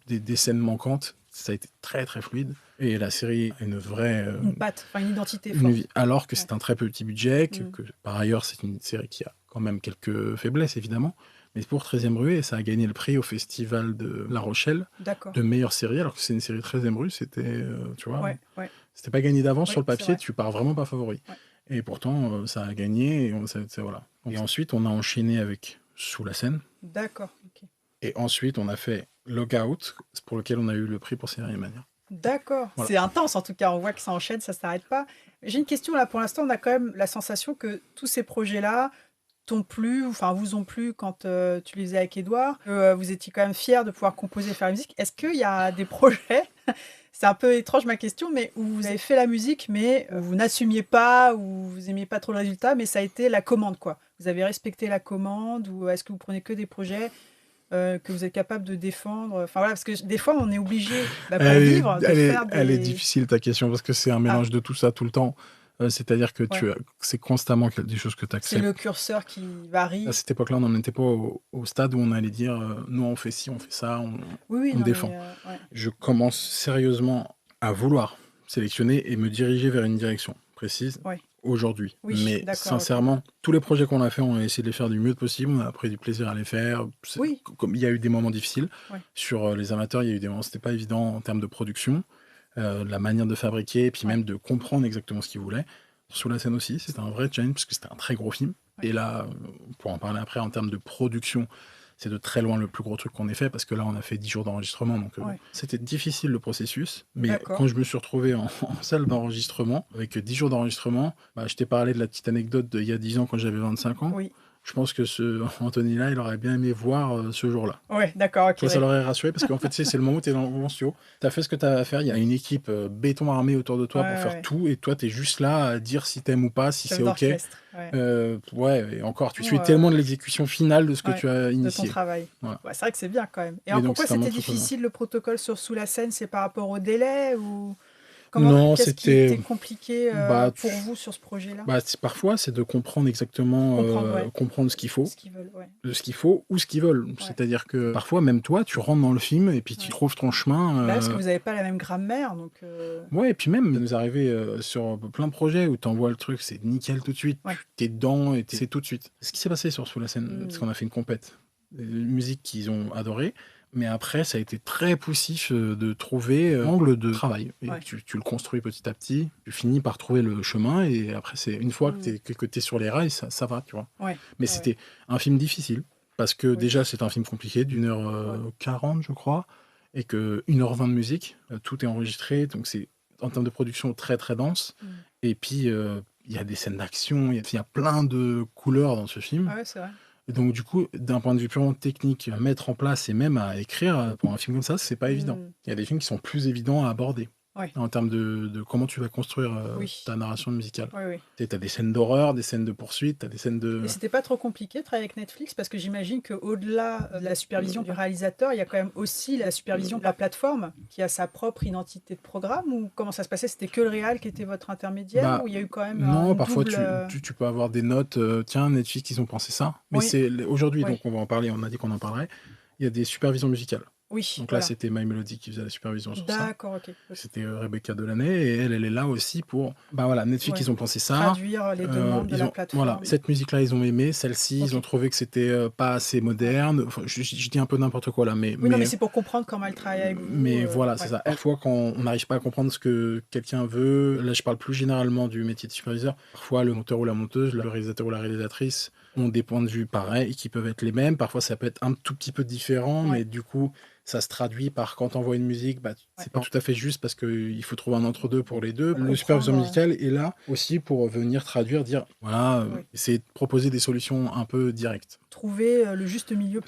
des scènes manquantes. Ça a été très, très fluide. Et la série a une vraie Une patte, enfin une identité forte. alors que Ouais. c'est un très petit budget, que par ailleurs c'est une série qui a quand même quelques faiblesses évidemment, mais pour 13e rue, ça a gagné le prix au festival de La Rochelle D'accord. de meilleure série, alors que c'est une série 13e rue, c'était, tu vois, Ouais, ouais. c'était pas gagné d'avance Oui, sur le c'est papier, vrai. tu pars vraiment pas favori. Ouais. Et pourtant, ça a gagné, et voilà. Et ensuite, on a enchaîné avec Sous la scène, D'accord, ok. et ensuite, on a fait Logout, pour lequel on a eu le prix pour Série Mania. D'accord, Voilà. c'est intense en tout cas, on voit que ça enchaîne, ça s'arrête pas. J'ai une question là, pour l'instant, on a quand même la sensation que tous ces projets-là t'ont plu, enfin vous ont plu quand tu les faisais avec Édouard, que vous étiez quand même fiers de pouvoir composer et faire la musique. Est-ce qu'il y a des projets, c'est un peu étrange ma question, mais où vous avez fait la musique, mais vous n'assumiez pas, ou vous aimiez pas trop le résultat, mais ça a été la commande quoi. Vous avez respecté la commande, ou est-ce que vous prenez que des projets que vous êtes capable de défendre. Enfin voilà, parce que des fois, on est obligé, pour vivre, de faire elle est des... difficile ta question, parce que c'est un mélange de tout ça tout le temps. C'est-à-dire que Ouais. c'est constamment des choses que tu C'est acceptes. le curseur qui varie. À cette époque-là, on n'en était pas au stade où on allait dire nous on fait ci, on fait ça, on non, défend. mais, ouais. Je commence sérieusement à vouloir sélectionner et me diriger vers une direction précise Ouais. aujourd'hui. Oui, Mais d'accord, sincèrement, tous les projets qu'on a fait, on a essayé de les faire du mieux possible, on a pris du plaisir à les faire. Oui. Comme il y a eu des moments difficiles. Ouais. Sur les amateurs, il y a eu des moments, c'était pas évident en termes de production, la manière de fabriquer, et puis même de comprendre exactement ce qu'ils voulaient. Sous la scène aussi, c'était un vrai challenge, parce que c'était un très gros film. Ouais. Et là, on pourra en parler après, en termes de production, c'est de très loin le plus gros truc qu'on ait fait, parce que là, on a fait 10 jours d'enregistrement, donc c'était difficile le processus. Mais quand je me suis retrouvé en salle d'enregistrement, avec 10 jours d'enregistrement, je t'ai parlé de la petite anecdote d'il y a 10 ans, quand j'avais 25 ans. Oui. Je pense que ce Anthony-là, il aurait bien aimé voir ce jour-là. Ouais, d'accord, ok. Ça l'aurait rassuré, parce qu'en fait, c'est le moment où tu es dans le studio, tu as fait ce que tu as à faire, il y a une équipe béton armé autour de toi pour faire tout, et toi, tu es juste là à dire si t'aimes ou pas, si c'est OK. Et encore, tu suis tellement de l'exécution finale de ce que tu as initié. De ton travail. Voilà. C'est vrai que c'est bien quand même. Et donc, pourquoi c'était difficile le protocole sur Sous la scène? C'est par rapport au délai ou... Non, qu'est-ce qui était compliqué pour vous sur ce projet-là? Parfois, c'est de comprendre exactement, comprendre ce qu'il faut, ce qu'ils veulent, ce qu'il faut ou ce qu'ils veulent. C'est-à-dire que parfois, même toi, tu rentres dans le film et puis tu trouves ton chemin. Parce que vous n'avez pas la même grammaire, donc. Ouais, et puis même, ça nous arrivait sur plein de projets où tu envoies le truc, c'est nickel tout de suite, t'es dedans et c'est tout de suite. Ce qui s'est passé sur Sous la scène, parce qu'on a fait une compète, une musique qu'ils ont adorée. Mais après, ça a été très poussif de trouver l'angle de travail. Et tu le construis petit à petit, tu finis par trouver le chemin, et après, c'est une fois que tu es sur les rails, ça va, tu vois. Mais c'était un film difficile, parce que déjà, c'est un film compliqué, d'1h40, je crois, et que 1h20 de musique, tout est enregistré, donc c'est en termes de production très très dense. Et puis, il y a des scènes d'action, il y a plein de couleurs dans ce film. Ah ouais, c'est vrai. Donc du coup, d'un point de vue purement technique, à mettre en place et même à écrire pour un film comme ça, c'est pas évident. Il y a des films qui sont plus évidents à aborder en termes de comment tu vas construire ta narration musicale. Tu as des scènes d'horreur, des scènes de poursuite, tu as des scènes de... Et c'était pas trop compliqué de travailler avec Netflix, parce que j'imagine qu'au-delà de la supervision du réalisateur, il y a quand même aussi la supervision de la plateforme qui a sa propre identité de programme, ou comment ça se passait? C'était que le réal qui était votre intermédiaire, ou il y a eu quand même non, parfois tu peux avoir des notes, tiens, Netflix, ils ont pensé ça. Mais c'est aujourd'hui, donc on va en parler, on a dit qu'on en parlerait, il y a des supervisions musicales. Donc là, c'était My Melody qui faisait la supervision sur ça. D'accord, ok. C'était Rebecca Delaney, et elle est là aussi pour... Netflix, ils ont pensé ça. Traduire les demandes de la plateforme. Voilà, cette musique-là, ils ont aimé. Celle-ci, ils ont trouvé que c'était pas assez moderne. Enfin, je dis un peu n'importe quoi là, mais... non, mais c'est pour comprendre comment elle travaille avec vous. Mais voilà, c'est ça. Parfois, quand on n'arrive pas à comprendre ce que quelqu'un veut, là, je parle plus généralement du métier de superviseur. Parfois, le monteur ou la monteuse, le réalisateur ou la réalisatrice ont des points de vue pareils qui peuvent être les mêmes. Parfois, ça peut être un tout petit peu différent, mais du coup... ça se traduit par quand on envoie une musique, c'est pas tout à fait juste, parce qu'il faut trouver un entre-deux pour les deux. Le superviseur musical est là aussi pour venir traduire, dire voilà, essayer de proposer des solutions un peu directes. Trouver le juste milieu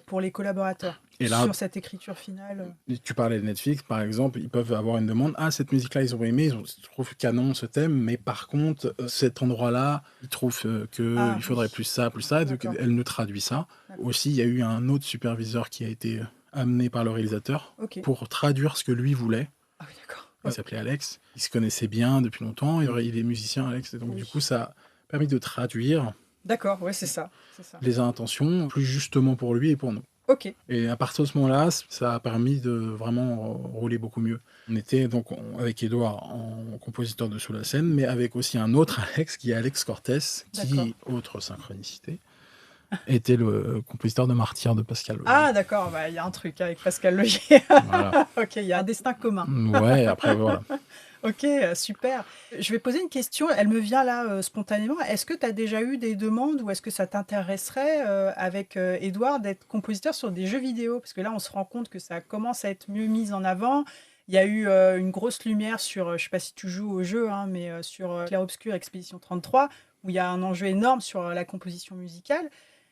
pour les collaborateurs. Et là, sur cette écriture finale. Tu parlais de Netflix, par exemple, ils peuvent avoir une demande. Ah, cette musique-là, ils ont aimé, ils trouvent canon ce thème, mais par contre, cet endroit-là, ils trouvent qu'il faudrait plus ça, donc elle nous traduit ça. Aussi, il y a eu un autre superviseur qui a été amené par le réalisateur pour traduire ce que lui voulait. Ah oui, d'accord. Il s'appelait Alex. Il se connaissait bien depuis longtemps. Il est musicien, Alex. Et donc, du coup, ça a permis de traduire D'accord, ouais, c'est ça. les intentions plus justement pour lui et pour nous. Ok. Et à partir de ce moment-là, ça a permis de vraiment rouler beaucoup mieux. On était donc avec Edouard en compositeur de Sous la scène, mais avec aussi un autre Alex, qui est Alex Cortés, D'accord. qui, autre synchronicité, était le compositeur de Martyr de Pascal Logier. Ah, d'accord, bah, il y a un truc avec Pascal Logier. Voilà. Ok, il y a un destin commun. Ouais, après, voilà. Ok, super. Je vais poser une question, elle me vient là spontanément. Est-ce que tu as déjà eu des demandes ou est-ce que ça t'intéresserait avec Edouard d'être compositeur sur des jeux vidéo? Parce que là, on se rend compte que ça commence à être mieux mis en avant. Il y a eu une grosse lumière sur, je sais pas si tu joues au jeu, hein, mais sur Clair Obscur Expédition 33, où il y a un enjeu énorme sur la composition musicale.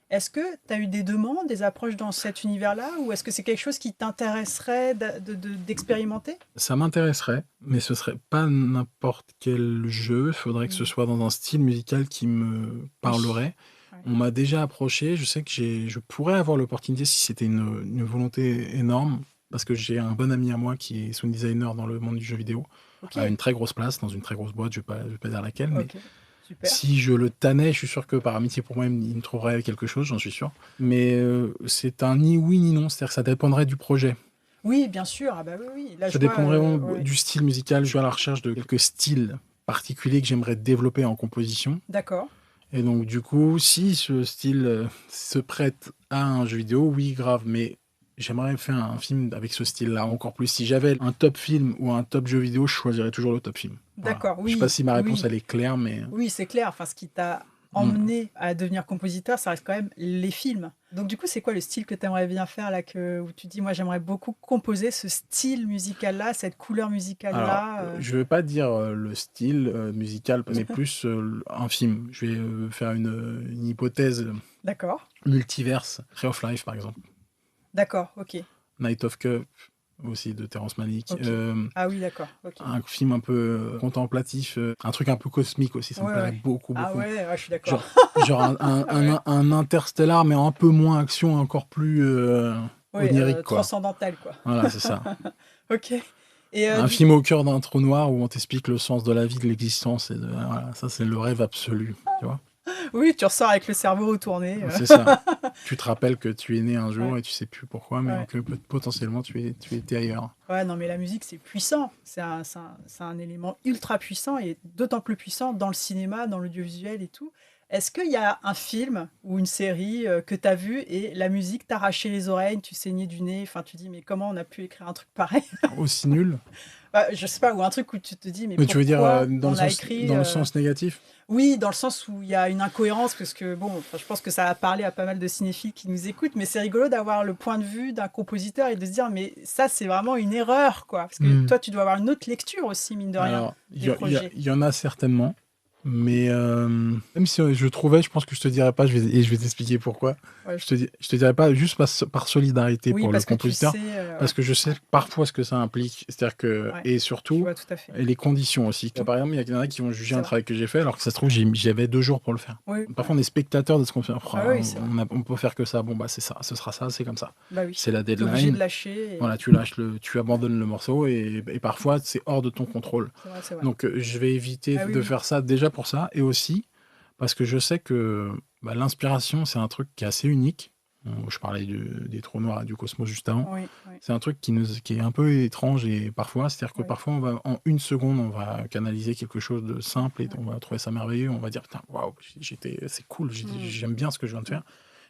Est-ce que tu as eu des demandes, des approches dans cet univers-là, ou est-ce que c'est quelque chose qui t'intéresserait d'expérimenter? Ça m'intéresserait, mais ce serait pas n'importe quel jeu. Il faudrait que ce soit dans un style musical qui me parlerait. Ouais. On m'a déjà approché. Je sais que je pourrais avoir l'opportunité si c'était une volonté énorme, parce que j'ai un bon ami à moi qui est sound designer dans le monde du jeu vidéo, Ok, à une très grosse place, dans une très grosse boîte. Je vais pas dire laquelle, mais ok, super. si je le tannais, je suis sûr que par amitié pour moi, il me trouverait quelque chose, j'en suis sûr. Mais c'est un ni oui ni non, c'est-à-dire que ça dépendrait du projet. Oui, bien sûr. Ah bah oui, oui. Là, Ça je vois, dépend vraiment ouais. du style musical. Je suis à la recherche de quelques styles particuliers que j'aimerais développer en composition. D'accord. Et donc, du coup, si ce style se prête à un jeu vidéo, oui, grave, mais j'aimerais faire un film avec ce style-là encore plus. Si j'avais un top film ou un top jeu vidéo, je choisirais toujours le top film. Voilà. D'accord, Je sais pas oui, si ma réponse oui. elle est claire, mais Oui, c'est clair. Enfin, ce qui t'a emmené à devenir compositeur, ça reste quand même les films. Donc, du coup, c'est quoi le style que tu aimerais bien faire là, où tu dis, moi, j'aimerais beaucoup composer ce style musical-là, cette couleur alors, musicale-là. je vais pas dire le style musical, mais plus un film. Je vais faire une hypothèse D'accord. multiverse. Tree of Life, par exemple. D'accord, ok. Night of Cup, aussi de Terrence Malick. Ok. Ah oui, d'accord. Ok. Un film un peu contemplatif, un truc un peu cosmique aussi, ça me Ouais, plairait ouais. beaucoup, Ah beaucoup. ouais, ouais, je suis d'accord. Genre Ouais. un Interstellar, mais un peu moins action, encore plus Oui, onirique, quoi. transcendantal, quoi. Voilà, c'est ça. Ok. Et Un film au cœur d'un trou noir où on t'explique le sens de la vie, de l'existence, voilà, ça c'est le rêve absolu, tu vois. oui, tu ressors avec le cerveau retourné. C'est ça. Tu te rappelles que tu es né un jour Ouais. et tu sais plus pourquoi, mais Ouais. que potentiellement tu étais ailleurs. Ouais, non, mais la musique, c'est puissant. C'est un élément ultra puissant et d'autant plus puissant dans le cinéma, dans l'audiovisuel et tout. Est-ce qu'il y a un film ou une série que tu as vu et la musique t'arrachait les oreilles, tu saignais du nez, enfin tu dis mais comment on a pu écrire un truc pareil? Aussi nul. Bah, je sais pas, ou un truc où tu te dis mais Mais tu veux dire pourquoi on a écrit dans le sens négatif? Oui, dans le sens où il y a une incohérence, parce que bon, enfin, je pense que ça a parlé à pas mal de cinéphiles qui nous écoutent, mais c'est rigolo d'avoir le point de vue d'un compositeur et de se dire, mais ça, c'est vraiment une erreur, quoi. Parce que toi, tu dois avoir une autre lecture aussi, mine de rien, Alors, des projets. il y en a certainement, mais même si je trouvais, je pense que je te dirais pas, et je vais t'expliquer pourquoi. Ouais, Je te dirais pas juste par solidarité oui, pour le parce que tu compositeur, sais, parce que je sais parfois ce que ça implique. C'est-à-dire que, ouais, et je surtout, vois tout à fait. les conditions aussi. Par exemple, il y en a qui vont juger C'est un vrai. travail que j'ai fait, alors que ça se trouve, j'avais 2 jours pour le faire. Oui, Parfois, on est spectateur de ce qu'on fait. Oh, ah oui, c'est vrai. on peut faire que ça. Bon, bah, c'est ça, ce sera ça, c'est comme ça. Bah oui. C'est la T'es obligé deadline. de lâcher. Voilà, tu lâches tu abandonnes le morceau et parfois, c'est hors de ton contrôle. C'est vrai, c'est vrai. Donc, je vais éviter Ah oui, de oui. faire ça déjà pour ça, et aussi parce que je sais que l'inspiration, c'est un truc qui est assez unique. Je parlais des trous noirs et du cosmos juste avant. Oui, oui. C'est un truc qui est un peu étrange et parfois, c'est-à-dire que Oui. parfois, en une seconde, on va canaliser quelque chose de simple et Ouais. on va trouver ça merveilleux. On va dire, putain, waouh, c'est cool, Mm. j'aime bien ce que je viens de faire.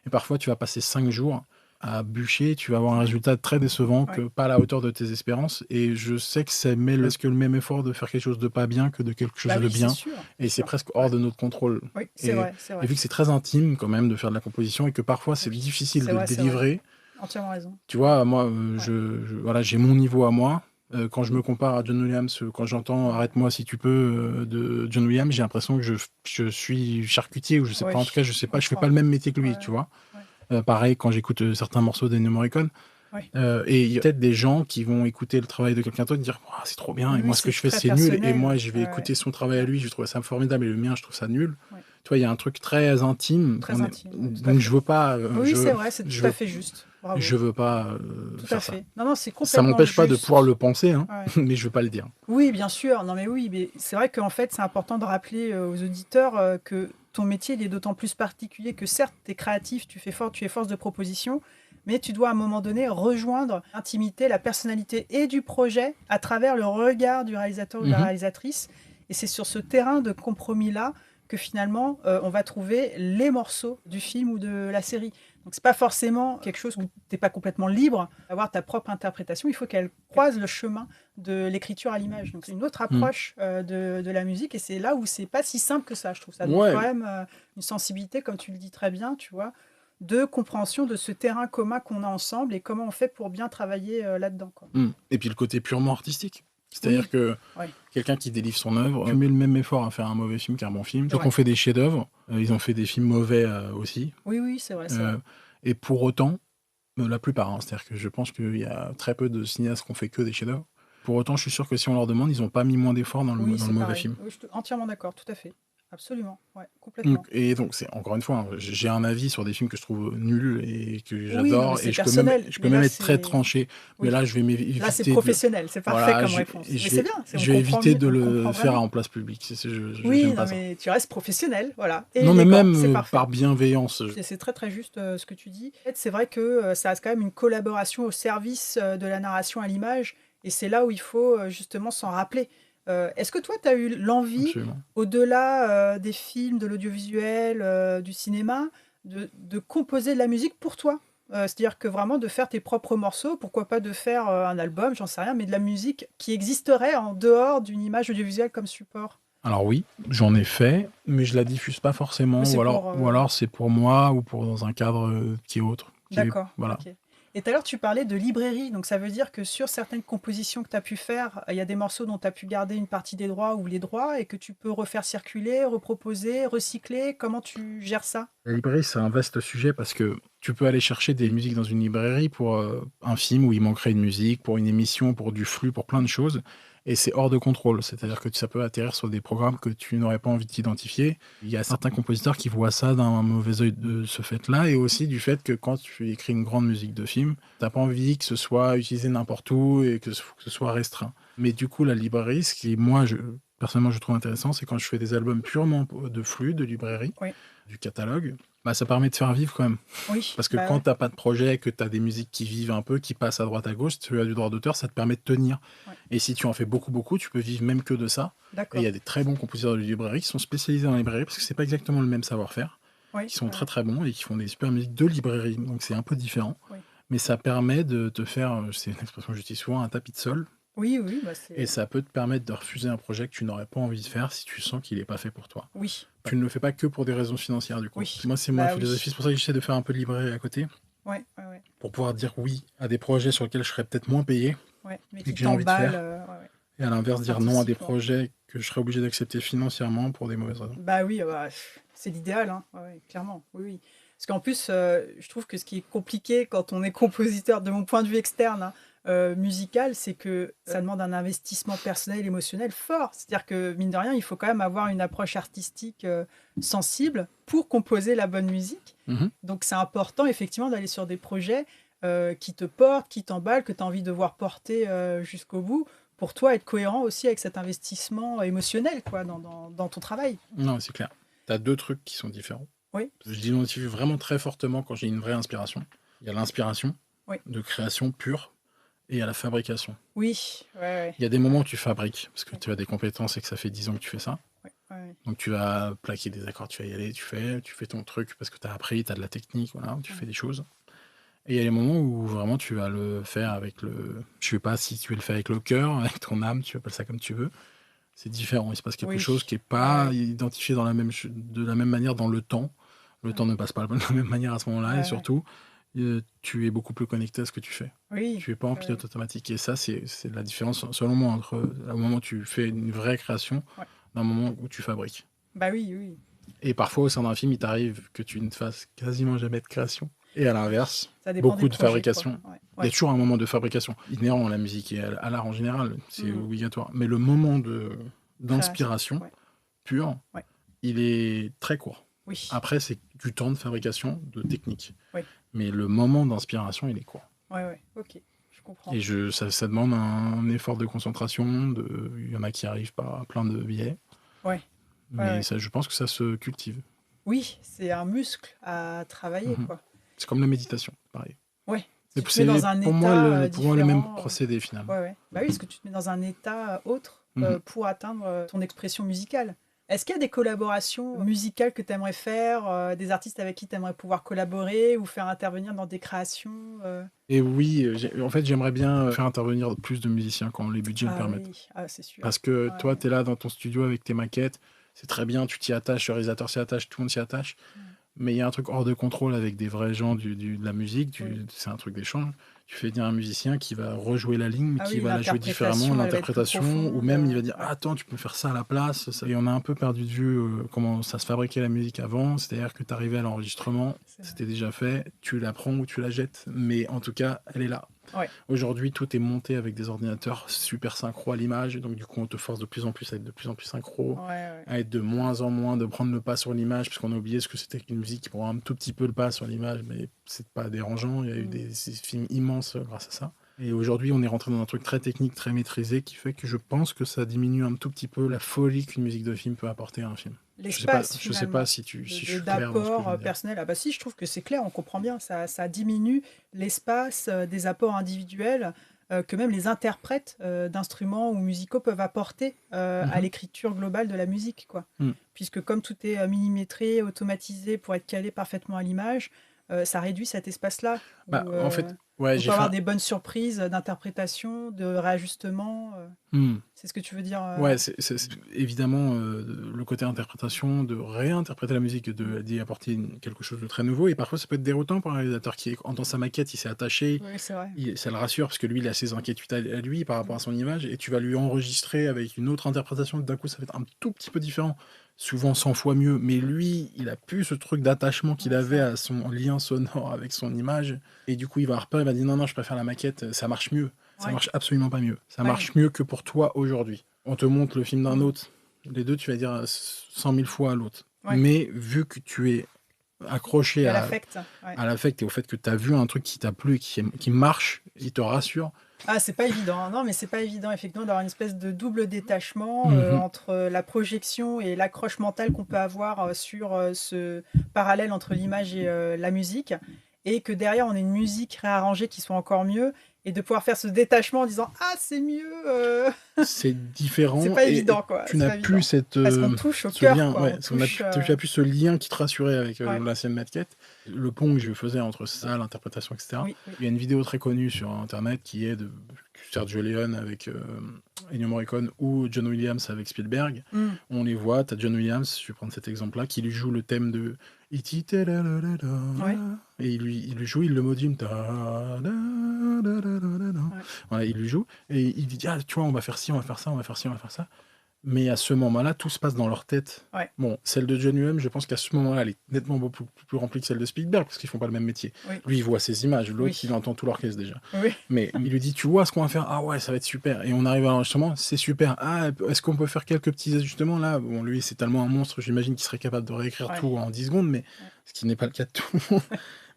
Et parfois, tu vas passer 5 jours à bûcher, tu vas avoir un résultat très décevant, que Ouais. pas à la hauteur de tes espérances. Et je sais que c'est presque le même effort de faire quelque chose de pas bien que de quelque chose Bah de oui, bien. c'est sûr. Et c'est sûr. presque hors de notre contrôle. Oui, c'est Et, vrai, c'est et vrai. vu que c'est très intime quand même de faire de la composition et que parfois c'est Oui. difficile C'est de vrai, le c'est vrai. délivrer, Entièrement raison. tu vois, moi, Ouais. voilà, j'ai mon niveau à moi. Quand je me compare à John Williams, quand j'entends Arrête-moi si tu peux de John Williams, j'ai l'impression que je suis charcutier ou je sais Ouais, pas, en tout cas, je je sais pas, je fais comprends. pas le même métier que lui, Ouais, tu vois. ouais. Pareil, quand j'écoute certains morceaux d'Ennio Morricone, Ouais. et il y a peut-être des gens qui vont écouter le travail de quelqu'un d'autre et dire oh, c'est trop bien, Oui, et oui, moi ce que c'est je fais très c'est nul, et personnel. moi je vais Ouais, écouter son c'est travail à clair. lui, je trouve ça formidable, et le mien je trouve ça nul. Ouais. Tu vois, il y a un truc très intime, Très intime, ouais, tout à donc fait. je veux pas, Oui, c'est vrai, c'est je tout à veux, fait juste. Bravo. je veux pas Tout à faire ça. fait. Non, non, c'est Ça complètement m'empêche pas de juste. pouvoir le penser, hein, Ouais. mais je veux pas le dire. Oui, bien sûr. Non, mais oui, mais c'est vrai qu'en fait, c'est important de rappeler aux auditeurs que ton métier, il est d'autant plus particulier que certes, tu es créatif, tu es force de proposition, mais tu dois à un moment donné rejoindre l'intimité, la personnalité et du projet à travers le regard du réalisateur ou de la réalisatrice. Et c'est sur ce terrain de compromis-là que finalement, on va trouver les morceaux du film ou de la série. Donc, c'est pas forcément quelque chose où tu n'es pas complètement libre d'avoir ta propre interprétation. Il faut qu'elle croise le chemin de l'écriture à l'image. Donc, c'est une autre approche de la musique et c'est là où c'est pas si simple que ça. Je trouve ça demande quand même une sensibilité, comme tu le dis très bien, tu vois, de compréhension de ce terrain commun qu'on a ensemble et comment on fait pour bien travailler là-dedans, quoi. Et puis le côté purement artistique. C'est-à-dire que quelqu'un qui délivre son œuvre, tu mets le même effort à faire un mauvais film qu'un bon film. Donc on fait des chefs-d'œuvre, ils ont fait des films mauvais aussi. Oui, c'est vrai. Et pour autant, la plupart, c'est-à-dire que je pense qu'il y a très peu de cinéastes qui ont fait que des chefs-d'œuvre. Pour autant, je suis sûr que si on leur demande, ils n'ont pas mis moins d'efforts dans le mauvais film. Oui, je suis entièrement d'accord, tout à fait. Absolument, complètement. Et donc, c'est encore une fois, j'ai un avis sur des films que je trouve nuls et que j'adore, et je peux même être très tranché. Mais là, je vais m'éviter. Là, c'est professionnel, c'est parfait comme réponse. Mais c'est bien. Je vais éviter de le faire en place publique. Mais tu restes professionnel, voilà. Et non, mais même par bienveillance. C'est très très juste ce que tu dis. En fait, c'est vrai que ça reste quand même une collaboration au service de la narration à l'image, et c'est là où il faut justement s'en rappeler. Est-ce que toi, tu as eu l'envie, au-delà des films, de l'audiovisuel, du cinéma, de composer de la musique pour toi? C'est-à-dire que vraiment de faire tes propres morceaux, pourquoi pas de faire un album, j'en sais rien, mais de la musique qui existerait en dehors d'une image audiovisuelle comme support? Alors oui, j'en ai fait, mais je la diffuse pas forcément, ou alors c'est pour moi ou pour dans un cadre qui est autre. D'accord, voilà. Okay. Et tout à l'heure, tu parlais de librairie, donc ça veut dire que sur certaines compositions que tu as pu faire, il y a des morceaux dont tu as pu garder une partie des droits ou les droits et que tu peux refaire circuler, reproposer, recycler. Comment tu gères ça? La librairie, c'est un vaste sujet parce que tu peux aller chercher des musiques dans une librairie pour un film où il manquerait une musique, pour une émission, pour du flux, pour plein de choses. Et c'est hors de contrôle, c'est-à-dire que ça peut atterrir sur des programmes que tu n'aurais pas envie de t'identifier. Il y a certains compositeurs qui voient ça d'un mauvais œil de ce fait-là, et aussi du fait que quand tu écris une grande musique de film, t'as pas envie que ce soit utilisé n'importe où et que ce soit restreint. Mais du coup, la librairie, ce qui, moi, personnellement, je trouve intéressant, c'est quand je fais des albums purement de flux, de librairie, du catalogue, ça permet de faire vivre quand même. Oui, parce que quand t'as pas de projet, que t'as des musiques qui vivent un peu, qui passent à droite à gauche, tu as du droit d'auteur, ça te permet de tenir. Et si tu en fais beaucoup, tu peux vivre même que de ça. Et il y a des très bons compositeurs de librairie qui sont spécialisés dans la librairie parce que c'est pas exactement le même savoir-faire, qui sont très très bons et qui font des super musiques de librairie. Donc c'est un peu différent. Mais ça permet de te faire, c'est une expression que j'utilise souvent, un tapis de sol. Oui. Et ça peut te permettre de refuser un projet que tu n'aurais pas envie de faire si tu sens qu'il n'est pas fait pour toi. Oui. Tu ne le fais pas que pour des raisons financières, du coup. Moi, c'est ma philosophie. C'est pour ça que j'essaie de faire un peu de librairie à côté. Pour pouvoir dire oui à des projets sur lesquels je serais peut-être moins payé. Mais que j'ai envie de faire. Et à l'inverse, dire non à des projets que je serais obligé d'accepter financièrement pour des mauvaises raisons. C'est l'idéal, hein. Clairement. Oui. Parce qu'en plus, je trouve que ce qui est compliqué quand on est compositeur, de mon point de vue externe, musical, c'est que ça demande un investissement personnel, émotionnel fort. C'est-à-dire que, mine de rien, il faut quand même avoir une approche artistique sensible pour composer la bonne musique. Donc, c'est important, effectivement, d'aller sur des projets qui te portent, qui t'emballent, que tu as envie de voir porter jusqu'au bout, pour toi être cohérent aussi avec cet investissement émotionnel dans ton travail. Non, c'est clair. Tu as deux trucs qui sont différents. Je l'identifie vraiment très fortement quand j'ai une vraie inspiration. Il y a l'inspiration de création pure et il y a la fabrication. Oui. Il y a des moments où tu fabriques parce que tu as des compétences et que ça fait 10 ans que tu fais ça. Donc tu vas plaquer des accords, tu vas y aller, tu fais ton truc parce que tu as appris, tu as de la technique, voilà, tu fais des choses. Et il y a les moments où vraiment tu vas le faire avec le... Je sais pas si tu le fais avec le cœur, avec ton âme, tu appelles ça comme tu veux. C'est différent, il se passe quelque chose qui n'est pas identifié de la même manière dans le temps. Le temps ne passe pas de la même manière à ce moment-là, et surtout, tu es beaucoup plus connecté à ce que tu fais. Tu n'es pas en pilote automatique. Et ça, c'est la différence, selon moi, entre le moment où tu fais une vraie création d'un moment où tu fabriques. Oui. Et parfois, au sein d'un film, il t'arrive que tu ne fasses quasiment jamais de création. Et à l'inverse, beaucoup de fabrication. Il y a toujours un moment de fabrication. Inhérent à la musique et à l'art en général, c'est obligatoire. Mais le moment d'inspiration pure, il est très court. Après, c'est du temps de fabrication, de technique. Mais le moment d'inspiration, il est court. Ok, je comprends. Et ça demande un effort de concentration. Il y en a qui arrivent par plein de biais. Mais ça, je pense que ça se cultive. Oui, c'est un muscle à travailler, quoi. C'est comme la méditation, pareil. Tu te mets dans un pour moi, état pour moi le même différent. procédé finalement. Ouais, ouais. Bah oui, parce que tu te mets dans un état autre Mhm. pour atteindre ton expression musicale. Est-ce qu'il y a des collaborations musicales que tu aimerais faire, des artistes avec qui tu aimerais pouvoir collaborer ou faire intervenir dans des créations Et oui, en fait, j'aimerais bien faire intervenir plus de musiciens quand les budgets le Ah permettent. oui, ah, c'est sûr. Parce que toi, Ouais. tu es là dans ton studio avec tes maquettes, c'est très bien, tu t'y attaches, le réalisateur s'y attache, tout le monde s'y attache. Mm. Mais il y a un truc hors de contrôle avec des vrais gens de la musique, Oui. c'est un truc d'échange. Tu fais venir un musicien qui va rejouer la ligne, mais Ah qui oui, va la jouer différemment, l'interprétation, elle va être plus l'interprétation, ou profonde. même il va dire Ouais, ah, attends, tu peux faire ça à la place. Et on a un peu perdu de vue comment ça se fabriquait la musique avant, c'est-à-dire que tu arrivais à l'enregistrement, c'est vrai. c'était déjà fait, tu la prends ou tu la jettes, mais en tout cas, elle est là. Ouais. Aujourd'hui, tout est monté avec des ordinateurs super synchro à l'image, donc du coup, on te force de plus en plus à être de plus en plus synchro, Ouais, ouais. à être de moins en moins, de prendre le pas sur l'image, puisqu'on a oublié ce que c'était qu'une musique qui prend un tout petit peu le pas sur l'image, mais c'est pas dérangeant. Il y a eu des films immenses grâce à ça. Et aujourd'hui, on est rentré dans un truc très technique, très maîtrisé, qui fait que je pense que ça diminue un tout petit peu la folie qu'une musique de film peut apporter à un film. L'espace Je sais pas finalement si je suis clair dans ce que je d'apport veux dire. personnel. Ah bah si, je trouve que c'est clair, on comprend bien. Ça diminue l'espace des apports individuels que même les interprètes d'instruments ou musicaux peuvent apporter à Mhm. l'écriture globale de la musique, quoi. Mm. Puisque comme tout est millimétré, automatisé pour être calé parfaitement à l'image, ça réduit cet espace-là Bah, où en fait, ouais, on j'ai peut fait avoir un... des bonnes surprises d'interprétation, de réajustement. Mm. C'est ce que tu veux dire Ouais, c'est évidemment le côté interprétation, de réinterpréter la musique, d'y apporter quelque chose de très nouveau. Et parfois, ça peut être déroutant pour un réalisateur qui entend sa maquette, il s'est attaché, Oui, c'est vrai. ça le rassure parce que lui, il a ses inquiétudes à lui par rapport à son image. Et tu vas lui enregistrer avec une autre interprétation. D'un coup, ça va être un tout petit peu différent, souvent 100 fois mieux. Mais lui, il a plus ce truc d'attachement qu'il Ouais, c'est avait vrai. à son lien sonore avec son image. Et du coup, il va avoir peur, il va dire non, non, je préfère la maquette, ça marche mieux. Ça Ouais. marche absolument pas mieux. Ça Ouais. marche mieux que pour toi aujourd'hui. On te montre le film d'un Mm. autre, les deux, tu vas dire 100 000 fois à l'autre. Ouais. Mais vu que tu es accroché Il y a à l'affect. Ouais. l'affect et au fait que tu as vu un truc qui t'a plu, qui marche, il te rassure. Ah, c'est pas évident, hein. Non, mais c'est pas évident, effectivement, d'avoir une espèce de double détachement Mhm. entre la projection et l'accroche mentale qu'on peut avoir sur ce parallèle entre l'image et la musique, et que derrière, on ait une musique réarrangée qui soit encore mieux, et de pouvoir faire ce détachement en disant ah, c'est mieux. C'est C'est différent pas et évident, quoi. tu C'est n'as pas plus évident. Parce qu'on touche au ce cœur, lien, quoi. ouais, On touche. tu as plus ce lien qui te rassurait avec Ouais. l'ancienne maquette. Le pont que je faisais entre ça, l'interprétation, etc. Oui, oui. Il y a une vidéo très connue sur internet qui est de Sergio Leone avec Ennio Morricone ou John Williams avec Spielberg. Mm. On les voit, tu as John Williams, je vais prendre cet exemple-là, qui lui joue le thème de E.T. Ouais. Et il lui joue, il le module. Ouais. Voilà, il lui joue et il dit ah, tu vois, on va faire ci, on va faire ça, on va faire ci, on va faire ça. Mais à ce moment-là, tout se passe dans leur tête. Ouais. Bon, celle de John Williams, je pense qu'à ce moment-là, elle est nettement beaucoup plus remplie que celle de Spielberg, parce qu'ils font pas le même métier. Oui. Lui, il voit ses images, l'autre, Oui. il entend tout l'orchestre déjà. Oui. Mais il lui dit, tu vois ce qu'on va faire? Ah ouais, ça va être super. Et on arrive à l'enregistrement, c'est super. Ah, est-ce qu'on peut faire quelques petits ajustements là? Bon, lui, c'est tellement un monstre, j'imagine qu'il serait capable de réécrire Ouais. tout en 10 secondes, mais Ouais. ce qui n'est pas le cas de tout le monde.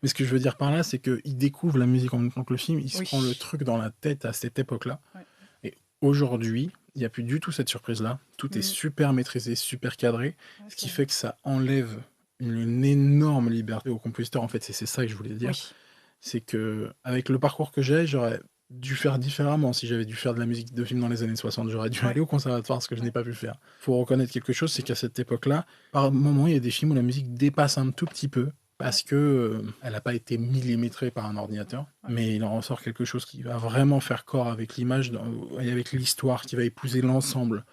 Mais ce que je veux dire par là, c'est qu'il découvre la musique en même temps que le film, il se Oui. prend le truc dans la tête à cette époque-là. Ouais. Et aujourd'hui, il n'y a plus du tout cette surprise-là. Tout est super maîtrisé, super cadré, Ouais, ce qui fait que ça enlève une énorme liberté au compositeur. En fait, c'est ça que je voulais dire. Oui. C'est que avec le parcours que j'ai, j'aurais dû faire différemment. Si j'avais dû faire de la musique de film dans les années 60, j'aurais dû aller au conservatoire, ce que je n'ai pas pu faire. Faut reconnaître quelque chose, c'est qu'à cette époque-là, par moment, il y a des films où la musique dépasse un tout petit peu, parce que elle n'a pas été millimétrée par un ordinateur, mais il en ressort quelque chose qui va vraiment faire corps avec l'image et avec l'histoire, qui va épouser l'ensemble.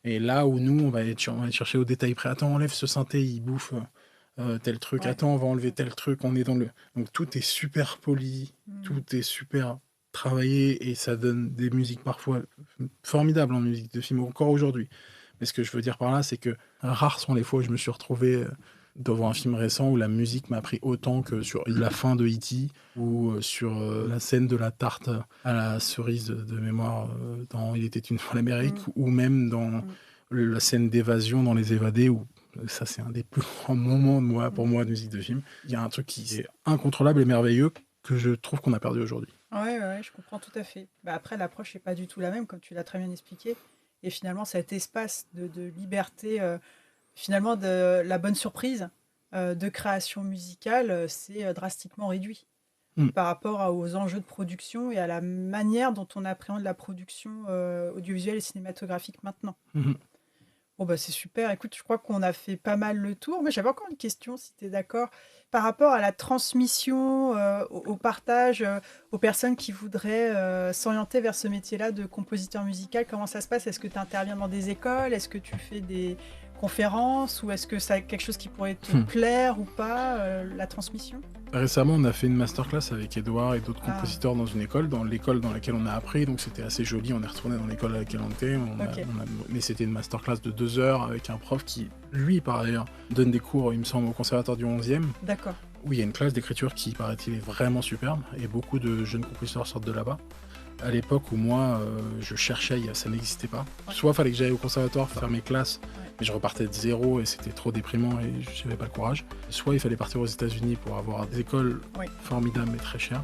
Et là où nous, on va aller chercher au détail près. Attends, enlève ce synthé, il bouffe tel truc. Attends, on va enlever tel truc. On est dans le... Donc tout est super poli, tout est super travaillé, et ça donne des musiques parfois formidables en musique de film, encore aujourd'hui. Mais ce que je veux dire par là, c'est que rares sont les fois où je me suis retrouvé devant un film récent où la musique m'a pris autant que sur la fin de E.T. ou sur la scène de la tarte à la cerise de mémoire dans Il était une fois l'Amérique, ou même dans la scène d'évasion dans Les Évadés, où ça c'est un des plus grands moments pour moi de musique de film. Il y a un truc qui est incontrôlable et merveilleux que je trouve qu'on a perdu aujourd'hui. Ouais, je comprends tout à fait. Bah après, l'approche n'est pas du tout la même, comme tu l'as très bien expliqué. Et finalement, cet espace de liberté, finalement, de la bonne surprise de création musicale, c'est drastiquement réduit. par rapport aux enjeux de production et à la manière dont on appréhende la production audiovisuelle et cinématographique maintenant. Bon, bah, c'est super. Écoute, je crois qu'on a fait pas mal le tour. Mais j'avais encore une question, si tu es d'accord. Par rapport à la transmission, au partage, aux personnes qui voudraient s'orienter vers ce métier-là de compositeur musical, comment ça se passe? Est-ce que tu interviens dans des écoles? Est-ce que tu fais des conférences? Ou est-ce que c'est quelque chose qui pourrait te plaire ou pas, la transmission? Récemment, on a fait une masterclass avec Edouard et d'autres compositeurs dans une école, dans l'école dans laquelle on a appris, donc c'était assez joli, on est retourné dans l'école à laquelle on était, mais c'était une masterclass de 2 heures avec un prof qui, lui, par ailleurs, donne des cours, il me semble, au conservatoire du 11e. D'accord. Où il y a une classe d'écriture qui, paraît-il, est vraiment superbe, et beaucoup de jeunes compositeurs sortent de là-bas. À l'époque où moi, je cherchais, ça n'existait pas. Soit il fallait que j'aille au conservatoire faire mes classes, mais je repartais de zéro et c'était trop déprimant et je n'avais pas le courage. Soit il fallait partir aux États-Unis pour avoir des écoles formidables mais très chères.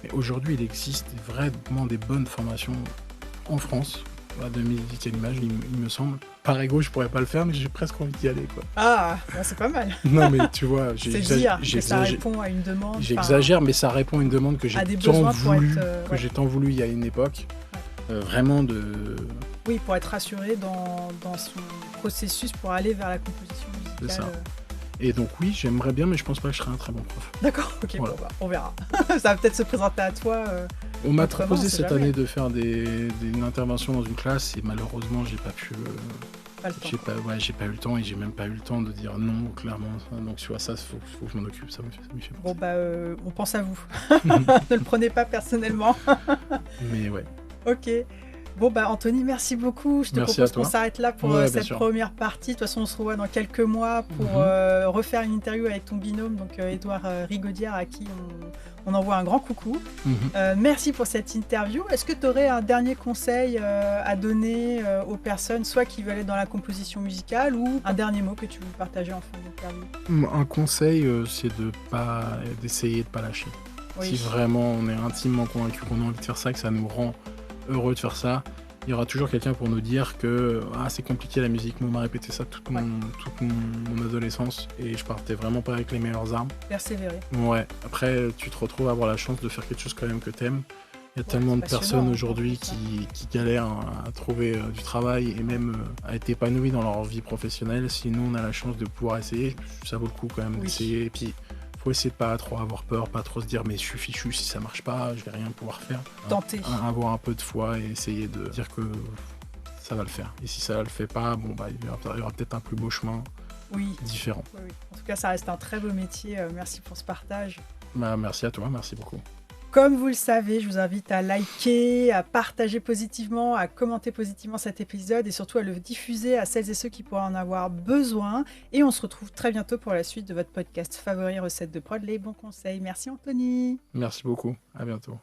Mais aujourd'hui, il existe vraiment des bonnes formations en France, de musique à l'image, il me semble. Par ego, je pourrais pas le faire, mais j'ai presque envie d'y aller, quoi. Ah, bah c'est pas mal. Non, mais tu vois, c'est dire que ça répond à une demande. J'exagère, mais ça répond à une demande que j'ai tant voulu il y a une époque. Vraiment de... Oui, pour être rassuré dans son processus pour aller vers la composition musicale. C'est ça. Et donc oui, j'aimerais bien, mais je pense pas que je serai un très bon prof. D'accord, ok, voilà. Bon, bah, on verra. Ça va peut-être se présenter à toi. On m'a proposé cette année de faire une intervention dans une classe et malheureusement, j'ai pas pu... j'ai pas eu le temps et j'ai même pas eu le temps de dire non, clairement. Donc tu vois, ça, faut que je m'en occupe, ça me fait penser. Bon, bah, on pense à vous. Ne le prenez pas personnellement. Mais ouais. Ok. Bon, bah Anthony, merci beaucoup. Je te propose qu'on s'arrête là pour cette première partie. De toute façon, on se revoit dans quelques mois pour refaire une interview avec ton binôme, donc Édouard Rigaudière, à qui on envoie un grand coucou. Merci pour cette interview. Est-ce que tu aurais un dernier conseil à donner aux personnes, soit qui veulent être dans la composition musicale, ou un dernier mot que tu veux partager en fin d'interview? Un conseil, c'est d'essayer de ne pas lâcher. Oui. Si vraiment on est intimement convaincu qu'on a envie de faire ça, que ça nous rend heureux de faire ça, il y aura toujours quelqu'un pour nous dire que c'est compliqué la musique. Moi, on m'a répété ça toute mon adolescence et je partais vraiment pas avec les meilleures armes. Persévérer. Ouais. Après, tu te retrouves à avoir la chance de faire quelque chose quand même que t'aimes. Il y a tellement de personnes aujourd'hui qui galèrent à trouver du travail et même à être épanouies dans leur vie professionnelle. Si nous, on a la chance de pouvoir essayer, ça vaut le coup quand même d'essayer. Et puis, faut essayer de pas trop avoir peur, pas trop se dire mais je suis fichu, si ça marche pas, je vais rien pouvoir faire. Tenter. Avoir un peu de foi et essayer de dire que ça va le faire. Et si ça le fait pas, bon bah il y aura peut-être un plus beau chemin différent. Oui. En tout cas, ça reste un très beau métier. Merci pour ce partage. Bah, merci à toi, merci beaucoup. Comme vous le savez, je vous invite à liker, à partager positivement, à commenter positivement cet épisode et surtout à le diffuser à celles et ceux qui pourraient en avoir besoin. Et on se retrouve très bientôt pour la suite de votre podcast favori Recettes de prod, les bons conseils. Merci Anthony. Merci beaucoup, à bientôt.